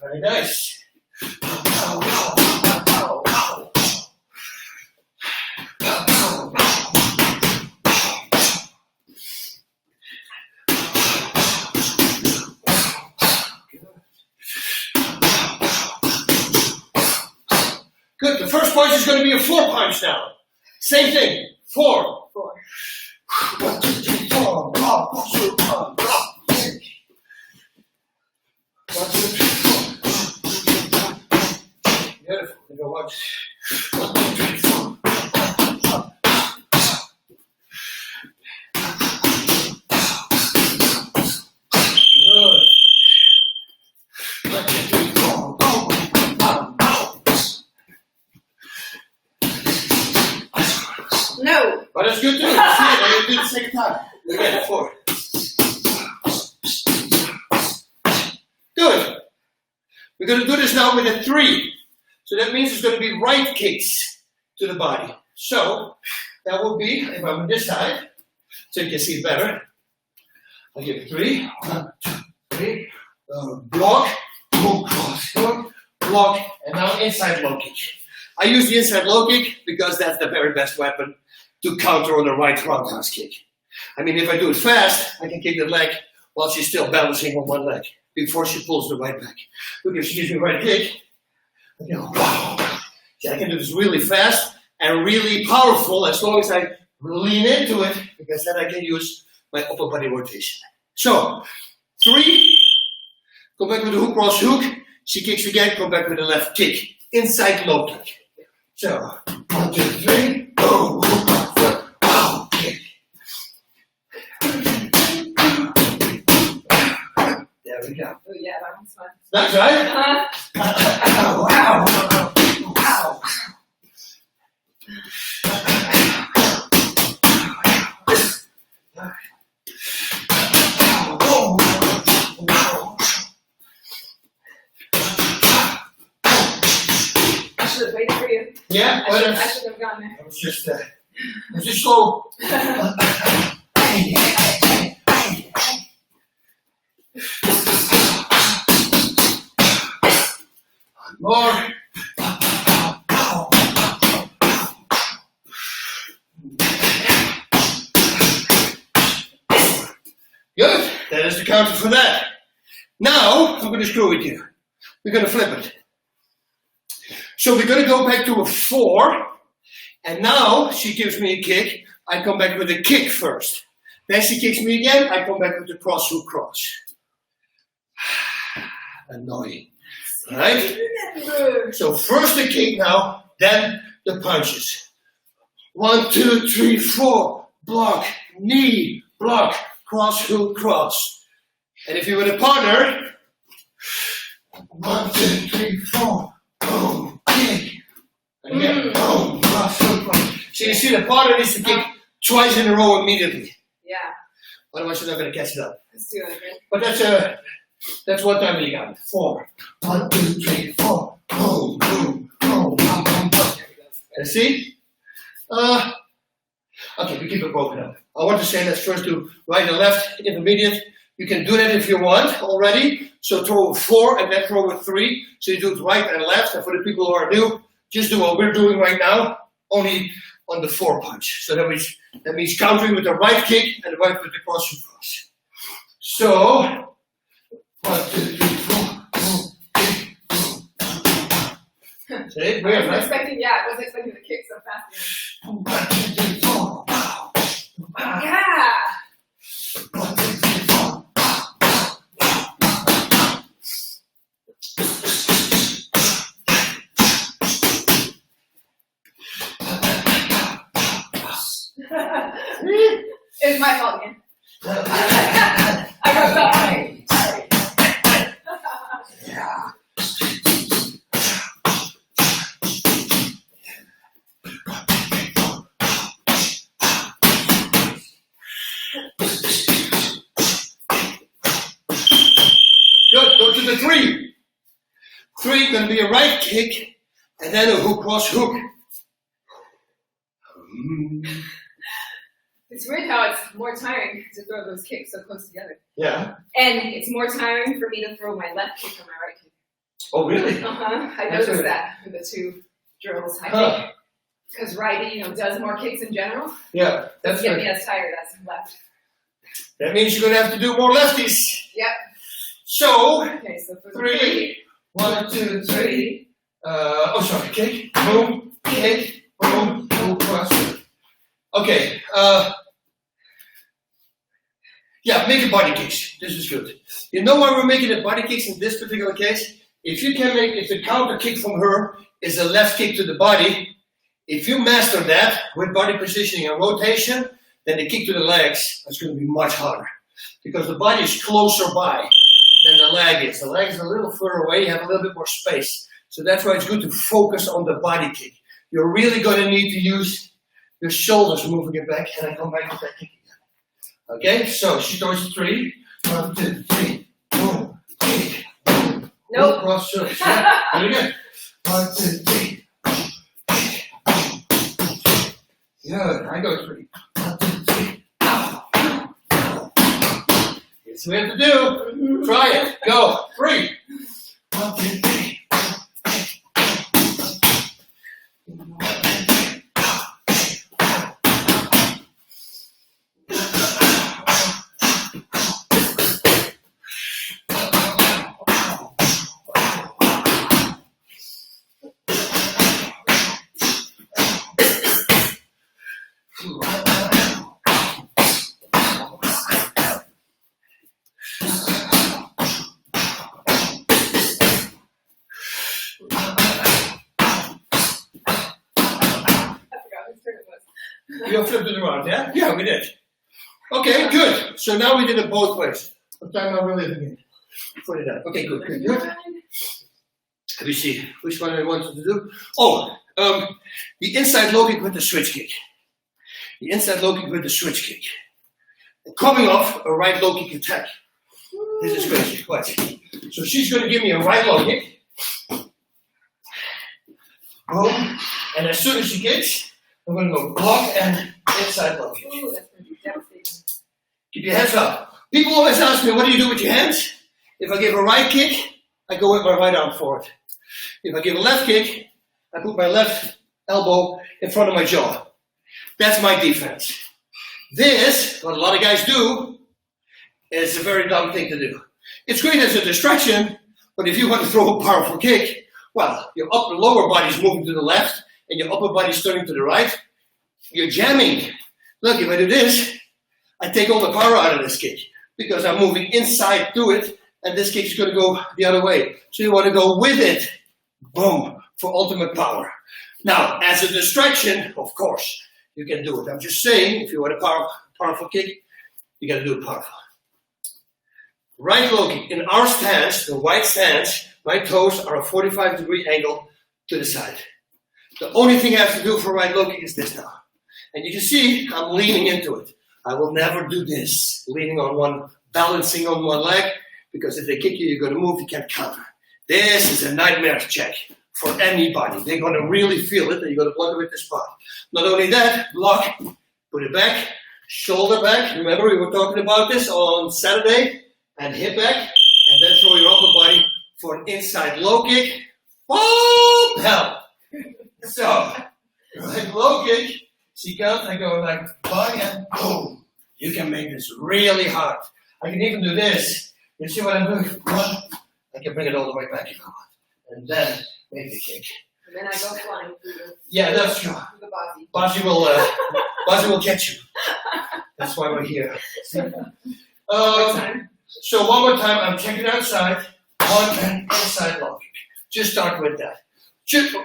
Very nice. Good. The first punch is going to be a 4 punch now. Same thing. 4. 1, 2, 3, 4. Block, cross, hook, block, kick. 1, 2, 3, 4. Beautiful. You go watch. 1, 2, 3, 4. Good. 1, 2, 3, 4. No. But it's good to do. See it, and you do the second time. Again, 4. Good. We're going to do this now with a 3. So that means it's going to be right kicks to the body. So that will be, if I'm on this side, so you can see it better. I'll give it 3. 1, 2, 3. Block, hook, cross, hook, block, and now inside low kick. I use the inside low kick because that's the very best weapon to counter on the right roundhouse kick. I mean, if I do it fast, I can kick the leg while she's still balancing on one leg. before she pulls the right back. Look, if she gives me a right kick, you know, wow. See, I can do this really fast and really powerful as long as I lean into it, because then I can use my upper body rotation. So, 3, go back with the hook, cross hook. She kicks again, come back with the left kick. Inside low kick. So, 1, 2, 3, boom, wow, kick. There we go. Oh yeah, that one's fun. That's right. Wow, wow, wow. I should have waited for you. Yeah, I should have gone there. I was just slow. More. Good. That is the counter for that. Now, I'm going to screw with you. We're going to flip it. So we're going to go back to a 4. And now she gives me a kick. I come back with a kick first. Then she kicks me again. I come back with the cross hook cross. Annoying. Right? So first the kick now, then the punches. 1, 2, 3, 4. Block, knee, block, cross hook cross. And if you're with a partner, 1, 2, 3, 4. Boom, kick. And again, boom, cross hook cross. So you see the partner needs to kick twice in a row immediately. Yeah. Otherwise you're not going to catch it up. Let's do it again. But that's one time you got it. 4. 1, 2, 3, 4. Boom, boom, boom, boom, boom. And see? Okay, we keep it broken up. I want to say let's first do right and left, intermediate. You can do that if you want already. So throw a 4 and then throw a 3. So you do it right and left. And for the people who are new, just do what we're doing right now, only on the 4 punch. So that means countering with the right kick and the right with the cross hook cross. So 1, 2, 3, 4. See, I wasn't expecting the kick so fast. 1, 2, 3, 4. Yeah. 1, 2, 3, 4. It's my fault again. I wrote that. Yeah. Good, go to the 3. 3 can be a right kick and then a hook cross hook. It's weird how it's more tiring to throw those kicks so close together. Yeah. And it's more tiring for me to throw my left kick on my right kick. Oh, really? I That's noticed right. that in the 2 drills. I Huh. think because righty, does more kicks in general. Yeah, that's Get me right. as tired as left. That means you're going to have to do more lefties. Yep. So, Okay, so for the 3. 1, 2, 3. Kick, boom, kick, boom, boom, cross. Okay, yeah, make it body kicks. This is good. You know why we're making it body kicks in this particular case? If the counter kick from her is a left kick to the body, if you master that with body positioning and rotation, then the kick to the legs is going to be much harder. Because the body is closer by than the leg is. The leg is a little further away, you have a little bit more space. So that's why it's good to focus on the body kick. You're really going to need to use your shoulders moving it back, and I come back with that kick again. Okay, so she throws 3. 1, 2, 3. Boom, kick, boom. Nope. Cross shoulders. Yeah, do it again. 1, 2, 3. Good, I go 3. 1, 2, 3. It's what we have to do. Try it. Go. 3. 1, 2, 3. You flipped it around, yeah? Yeah, we did. Okay, good. So now we did it both ways. What time are we living in? 49. Okay, good. Let me see which one I wanted to do. Oh, the inside low kick with the switch kick. The inside low kick with the switch kick. Coming off a right low kick attack. This is crazy. Watch. So she's going to give me a right low kick. Boom. And as soon as she kicks, I'm going to go block and inside low kick. Ooh, that's going to be devastating. Keep your hands up. People always ask me, what do you do with your hands? If I give a right kick, I go with my right arm forward. If I give a left kick, I put my left elbow in front of my jaw. That's my defense. This, what a lot of guys do, is a very dumb thing to do. It's great as a distraction, but if you want to throw a powerful kick, well, your upper lower body is moving to the left, and your upper body is turning to the right. You're jamming. Look, if I do this, I take all the power out of this kick, because I'm moving inside to it, and this kick is going to go the other way. So you want to go with it. Boom, for ultimate power. Now, as a distraction, of course, you can do it. I'm just saying, if you want a powerful kick, you got to do it powerful. Right low kick. In our stance, the white stance, my toes are a 45-degree angle to the side. The only thing I have to do for right low kick is this now. And you can see I'm leaning into it. I will never do this, leaning on one, balancing on one leg, because if they kick you, you're going to move, you can't counter. This is a nightmare check for anybody. They're going to really feel it, and you're going to block it with the spot. Not only that, block, put it back, shoulder back. Remember, we were talking about this on Saturday, and hip back, and then throw your upper body for an inside low kick. Boom! Help! So, right low kick, see count, I go like bang and boom. You can make this really hard. I can even do this. You see what I'm doing? One, I can bring it all the way back if I want. And then make the kick. And then I go flying through the, Yeah, that's true. through the body. Bozzy will catch you. That's why we're here. Time. So one more time, I'm checking outside, one and inside low kick. Just start with that.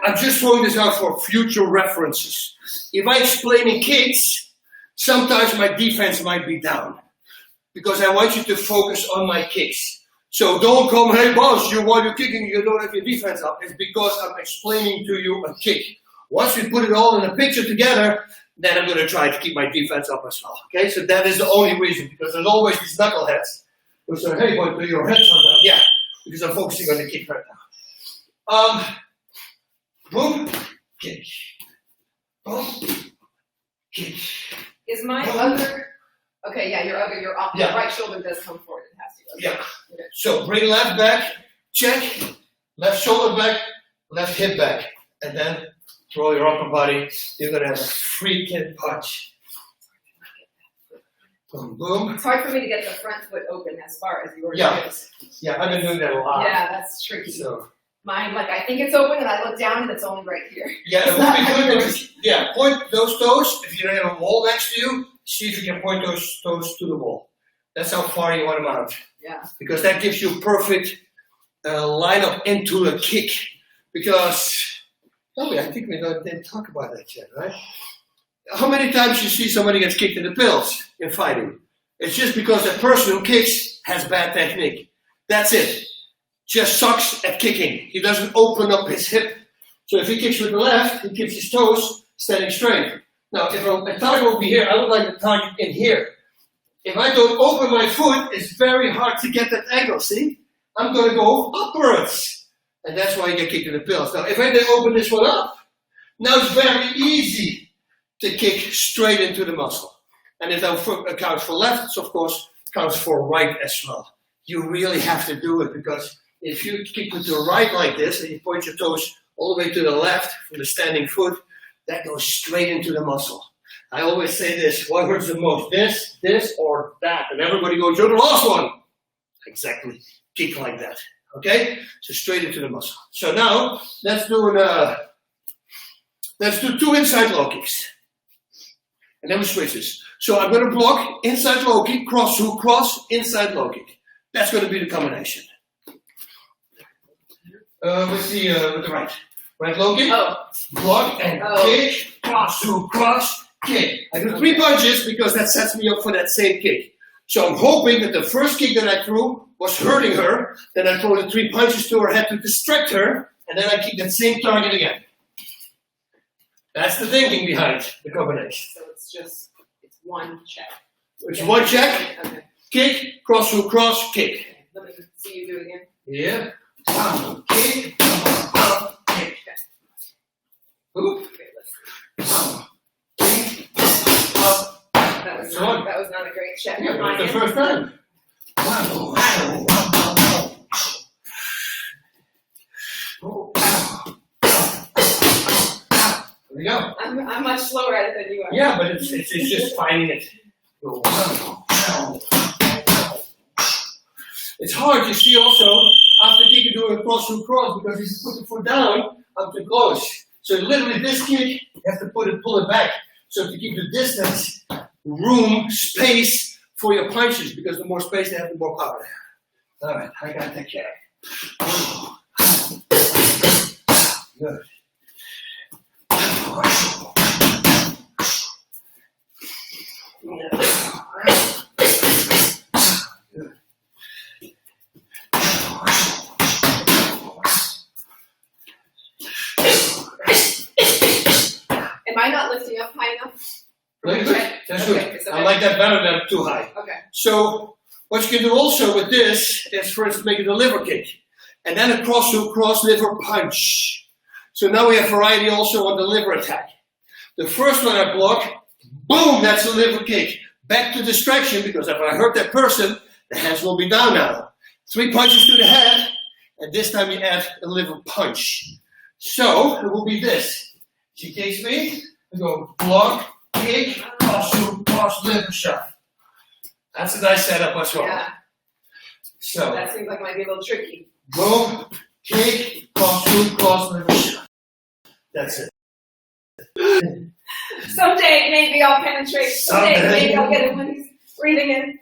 I'm just throwing this out for future references. If I explaining kicks, sometimes my defense might be down. Because I want you to focus on my kicks. So don't come, hey boss, while you're kicking, you don't have your defense up. It's because I'm explaining to you a kick. Once we put it all in a picture together, then I'm going to try to keep my defense up as well. Okay, so that is the only reason. Because there's always these knuckleheads who say, hey boy, do your heads on down. Yeah, because I'm focusing on the kick right now. Boom, kick. Boom, kick. Is my Boom. other, okay, yeah, your Yeah. right shoulder does come forward. It has to. Okay. Yeah. Okay. So bring left back, check, left shoulder back, left hip back, and then throw your upper body. You're gonna have a freaking punch. Boom, boom. It's hard for me to get the front foot open as far as yours Yeah. is. Yeah, I've been doing that a lot. Yeah, that's tricky. So Mine, like, I think it's open and I look down and it's only right here. yeah, it would be good if you, point those toes. If you have a wall next to you, see if you can point those toes to the wall. That's how far you want them out. Yeah. Because that gives you perfect line up into a kick. Because, I think we didn't talk about that yet, right? How many times you see somebody gets kicked in the pills in fighting? It's just because that person who kicks has bad technique. That's it. Just sucks at kicking. He doesn't open up his hip. So if he kicks with the left, he keeps his toes standing straight. Now, if a target will be here, I would like the target in here. If I don't open my foot, it's very hard to get that angle, see? I'm going to go upwards. And that's why you get kicked in the pills. Now, if I then open this one up, now it's very easy to kick straight into the muscle. And if that counts for left, it of course counts for right as well. You really have to do it, because if you kick with the right like this and you point your toes all the way to the left from the standing foot, that goes straight into the muscle. I always say this, what hurts the most? This, or that? And everybody goes, you're the last one. Exactly. Kick like that. Okay? So straight into the muscle. So now, let's do two inside low kicks. And then we switch this. So I'm going to block inside low kick, cross hook, cross, inside low kick. That's going to be the combination. With the right low kick, block and kick, cross hook, cross, kick. I do 3 punches because that sets me up for that same kick. So I'm hoping that the first kick that I threw was hurting her. Then I throw the 3 punches to her head to distract her. And then I kick that same target again. That's the thinking behind the combination. So it's one check. It's one check, Okay. kick, cross hook, cross, kick. Okay. Let me see you do it again. Yeah. Kick, kick. Okay. Hook. Okay, let's see. Kick, That was not a great check. yeah, but it's the first time. There we go. I'm much slower at it than you are. Yeah, but it's just finding it. It's hard, you see, also after kicking doing a cross hook cross because if you put the foot down, I'm too close. So literally this kick, you have to pull it back. So to keep the distance, room, space for your punches, because the more space they have, the more power. All right, I got that kick. Good. Am I not lifting up high enough? Very good. That's good. Okay, so I like that better than too high. Okay. So what you can do also with this is, for instance, make it a liver kick. And then a cross hook, cross liver punch. So now we have variety also on the liver attack. The first one I block, boom, that's a liver kick. Back to distraction, because if I hurt that person, the hands will be down now. 3 punches to the head, and this time you add a liver punch. So it will be this. She kicks me, I go block, kick, cross hook, cross liver shot. That's a nice setup as well. Yeah. So That seems like might be a little tricky. boom, kick, cross hook, cross liver shot. That's it. Someday maybe I'll penetrate. Someday maybe I'll get it when he's breathing in.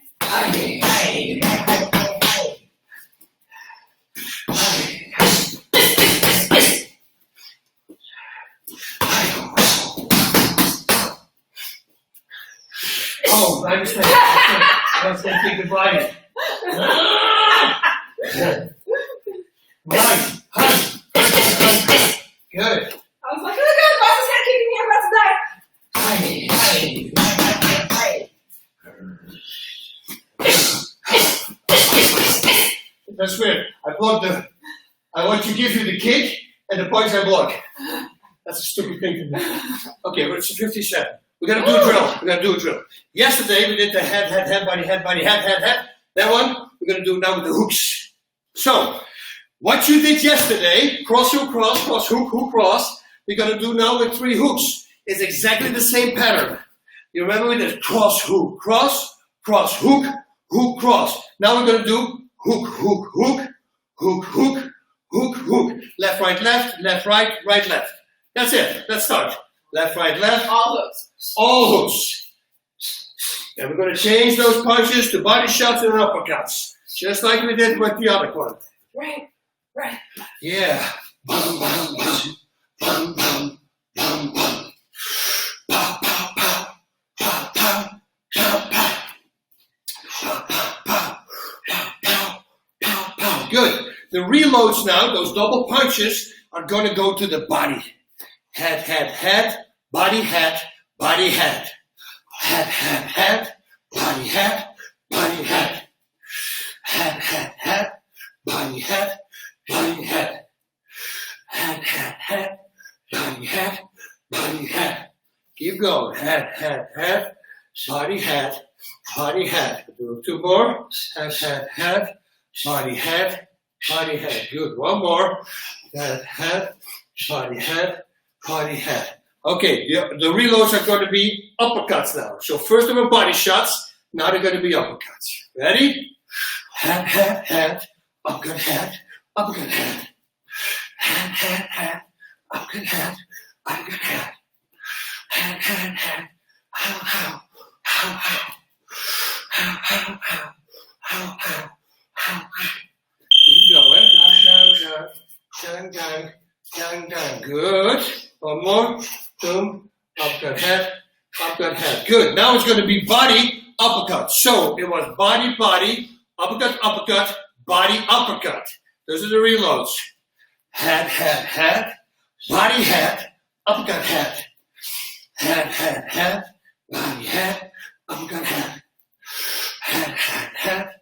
Oh, I understand. I was going to take the body. Right. Good. I was like, oh my god, Bas is head kicking me, I'm about to die. That's weird. I want to give you the kick and the punch I block. That's a stupid thing to do. Okay, but it's 57. We're gonna do a drill. Yesterday we did the head, body, head. That one we're gonna do now with the hooks. So, what you did yesterday, cross hook, cross hook, hook, cross, we're gonna do now with 3 hooks. It's exactly the same pattern. You remember we did cross hook, cross hook, hook, cross. Now we're gonna do hook, hook, hook, hook, hook, hook, hook. Left, right, right, left. That's it. Let's start. Left, right, left. All hooks. All hooks. And we're going to change those punches to body shots and uppercuts. Just like we did with the other one. Right. Yeah. Bum, bum, bum. Bum, bum, bum, bum. Pow, pow, pow. Pow, pow. Pow, pow. Pow, pow, pow. Pow, pow. Pow, pow. Good. The reloads now, those double punches, are going to go to the body. Head, body, head, body, head. Head, body, head, body, head. Head, body, head, body, head. Head, body, head, body, head. Keep going. Head, body, head, body, head. Do 2 more. Head, body, head, body, head. Good. 1 more. Head, body, head, body, head. Okay, the reloads are going to be uppercuts now. So first they were body shots, now they're going to be uppercuts. Ready? Head, uppercut head, uppercut head. Head, uppercut head, uppercut head. Head, how. Keep going. Gang. Good. 1 more. Boom. Uppercut head, uppercut, head. Good. Now it's going to be body, uppercut. So it was body, body, uppercut, uppercut, body, uppercut. Those are the reloads. Head, head, head, body, head, uppercut, head. Head, head, head, body, head, uppercut, head. Head, head, head,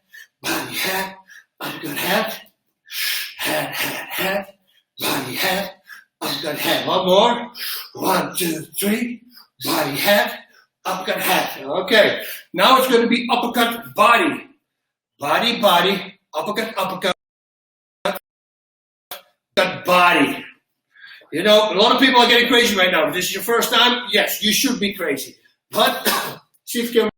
body, head, uppercut, head. Head, head, head, body, head, uppercut, head. One more. 1, 2, 3. Body, head, uppercut, head. Okay. Now it's going to be uppercut, body. Body, body, uppercut, uppercut, body. You know, a lot of people are getting crazy right now. If this is your first time, yes, you should be crazy. But see if you can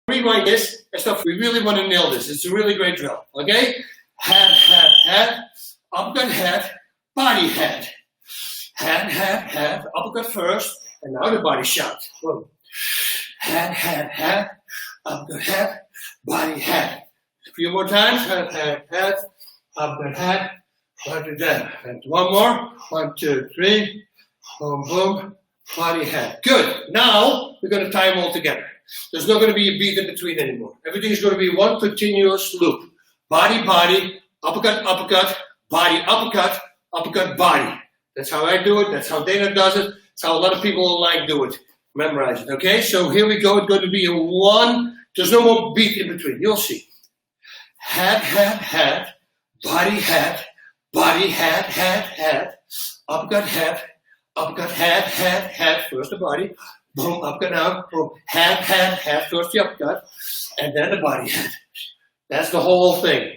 rewind this and stuff. We really want to nail this. It's a really great drill. Okay? Head, head, head, uppercut, head, body, head. Head, head, head, uppercut first, and now the body shot. Whoa. Head, head, head, uppercut, head, body, head. A few more times. Head, head, head, uppercut, head, body, head. And one more. 1, 2, 3. Boom, boom, body, head. Good. Now we're going to tie them all together. There's not going to be a beat in between anymore. Everything is going to be one continuous loop. Body, body, uppercut, uppercut, body, uppercut, uppercut, body. That's how I do it. That's how Dana does it. That's how a lot of people online do it. Memorize it. Okay? So here we go. It's going to be a one. There's no more beat in between. You'll see. Head, head, head. Body, head. Body, head, head, head. Uppercut, head. Uppercut, head, head, head. First the body. Boom, uppercut now. Boom. Head, head, head. First the uppercut. And then the body head. That's the whole thing.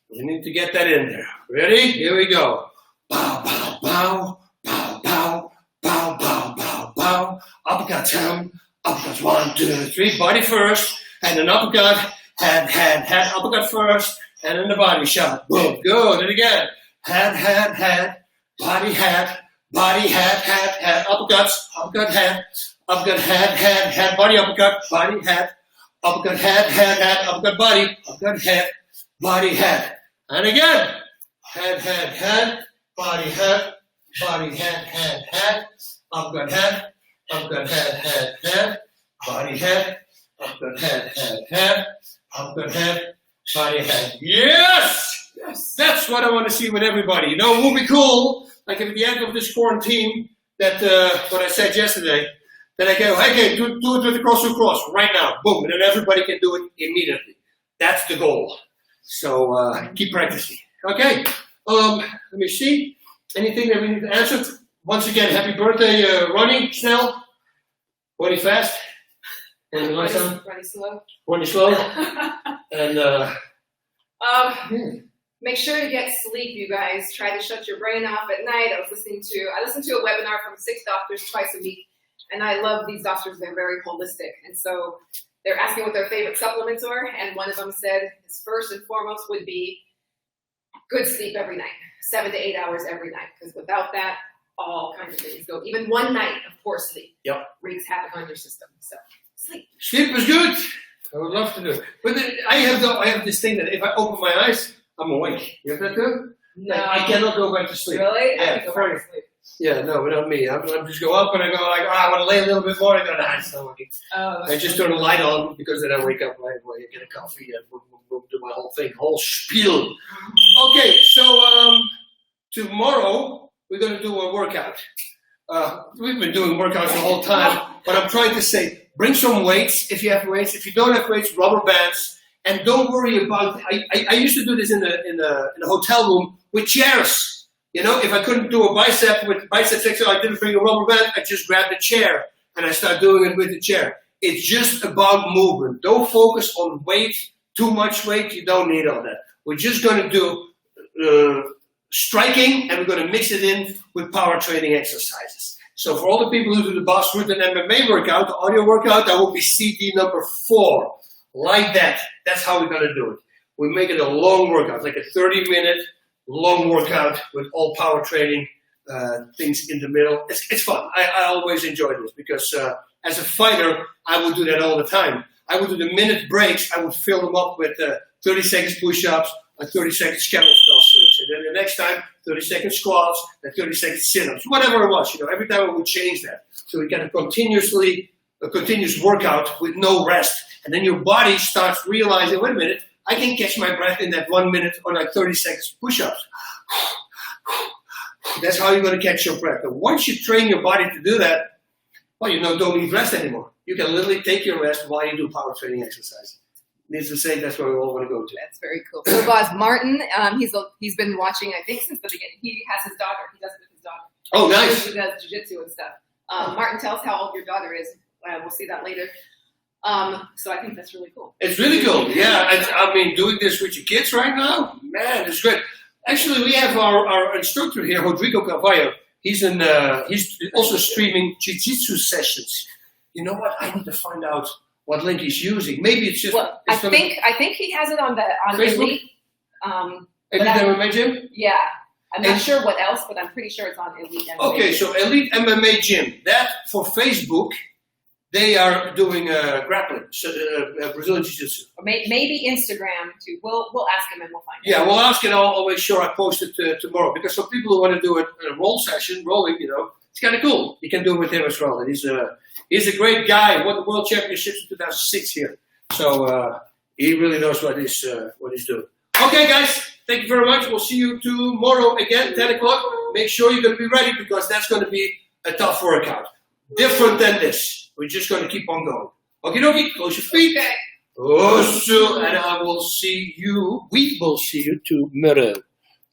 You need to get that in there. Ready? Here we go. Bow, bow, bow, bow, bow, bow, bow, bow, bow. Uppercut down. Uppercut 1, 2, 3. Body first. And then uppercut. Head, head, head. Uppercut first. And then the body shot. Boom. Good. And again. Head, head, head. Body, head. Body, head, head, head. Uppercuts. Uppercut, head. Uppercut, head, head, head. Body, uppercut. Body, head. Uppercut, head, head, head. Uppercut, body. Uppercut, head. Body, head. And again. Head, head, head. Body, head. Body, head, head, head. Uppercut, head. Uppercut, head, head, head. Body, head. Uppercut, head, head, head. Uppercut, head. Body, head. Yes! Yes! That's what I want to see with everybody. You know, it would be cool, like at the end of this quarantine, that what I said yesterday, that I go, okay, do it with the cross to cross right now. Boom. And then everybody can do it immediately. That's the goal. So keep practicing. Okay. Let me see. Anything that we need to answer? Once again, happy birthday, Ronnie Snell. Running fast. And Running slow. Running slow. And make sure to get sleep, you guys. Try to shut your brain off at night. I listened to a webinar from 6 doctors twice a week, and I love these doctors. They're very holistic, and so they're asking what their favorite supplements are, and one of them said his first and foremost would be good sleep every night, 7 to 8 hours every night, because without that, all kinds of things go. Even one night of poor sleep wreaks havoc on your system. So sleep. Sleep is good. I would love to do it. But then I have this thing that if I open my eyes, I'm awake. You have that too? No. I cannot go back to sleep. Really? Yeah, I can go back to sleep. Yeah, no, not me. I'm just go up and I go like, I want to lay a little bit more. I go, nah, it's not working. I just turn the light on because then I wake up right away. I get a coffee and boom, boom, boom, do my whole thing, whole spiel. Okay, so tomorrow we're going to do a workout. We've been doing workouts the whole time, but I'm trying to say, bring some weights if you have weights. If you don't have weights, rubber bands. And don't worry about. I used to do this in the hotel room with chairs. You know, if I couldn't do a bicep with biceps exercise, I didn't bring a rubber band. I just grabbed a chair and I start doing it with the chair. It's just about movement. Don't focus on weight. Too much weight. You don't need all that. We're just going to do striking, and we're going to mix it in with power training exercises. So for all the people who do the Bas Rutten MMA workout, the audio workout, that will be CD number 4. Like that. That's how we're going to do it. We make it a long workout, like a 30-minute long workout with all power training things in the middle. It's fun. I always enjoy this because as a fighter, I would do that all the time. I would do the minute breaks. I would fill them up with 30 seconds push-ups, 30 seconds kettlebell swings, and then the next time 30 seconds squats, and 30 seconds sit-ups, whatever it was. You know, every time I would change that, so we can continuously a continuous workout with no rest. And then your body starts realizing, wait a minute, I can catch my breath in that 1 minute or like 30 seconds push-ups. That's how you're going to catch your breath. And once you train your body to do that, well, don't need rest anymore. You can literally take your rest while you do power training exercise. Needless to say, that's where we all want to go to. That's very cool. So, Bas, Martin, he's been watching, I think, since the beginning. He has his daughter. He does it with his daughter. Oh, nice. He does jiu-jitsu and stuff. Martin, tell us how old your daughter is. We'll see that later. So I think that's really cool. It's really cool. Yeah, I mean, doing this with your kids right now, man, it's great. Actually, we have our instructor here, Rodrigo Carvalho. He's also streaming jiu-jitsu sessions. You know what? I need to find out what link he's using. Maybe it's just. Well, I think he has it on Facebook? Elite. Elite MMA Gym. Yeah, I'm not sure what else, but I'm pretty sure it's on Elite MMA. Okay, so Elite MMA Gym. That for Facebook, they are doing grappling, Brazilian Jiu-Jitsu. Or maybe Instagram too. We'll ask him and we'll find out. Yeah, we'll ask and I'll make sure I post it tomorrow. Because for people who want to do a roll session, rolling, it's kind of cool. You can do it with him as well. And he's a great guy. Won the World Championships in 2006 here. So he really knows what he's doing. Okay, guys. Thank you very much. We'll see you tomorrow again, 10 o'clock. Make sure you're going to be ready because that's going to be a tough workout. Different than this. We're just going to keep on going. Okie dokie. Close your feet. Okay. And we will see you tomorrow.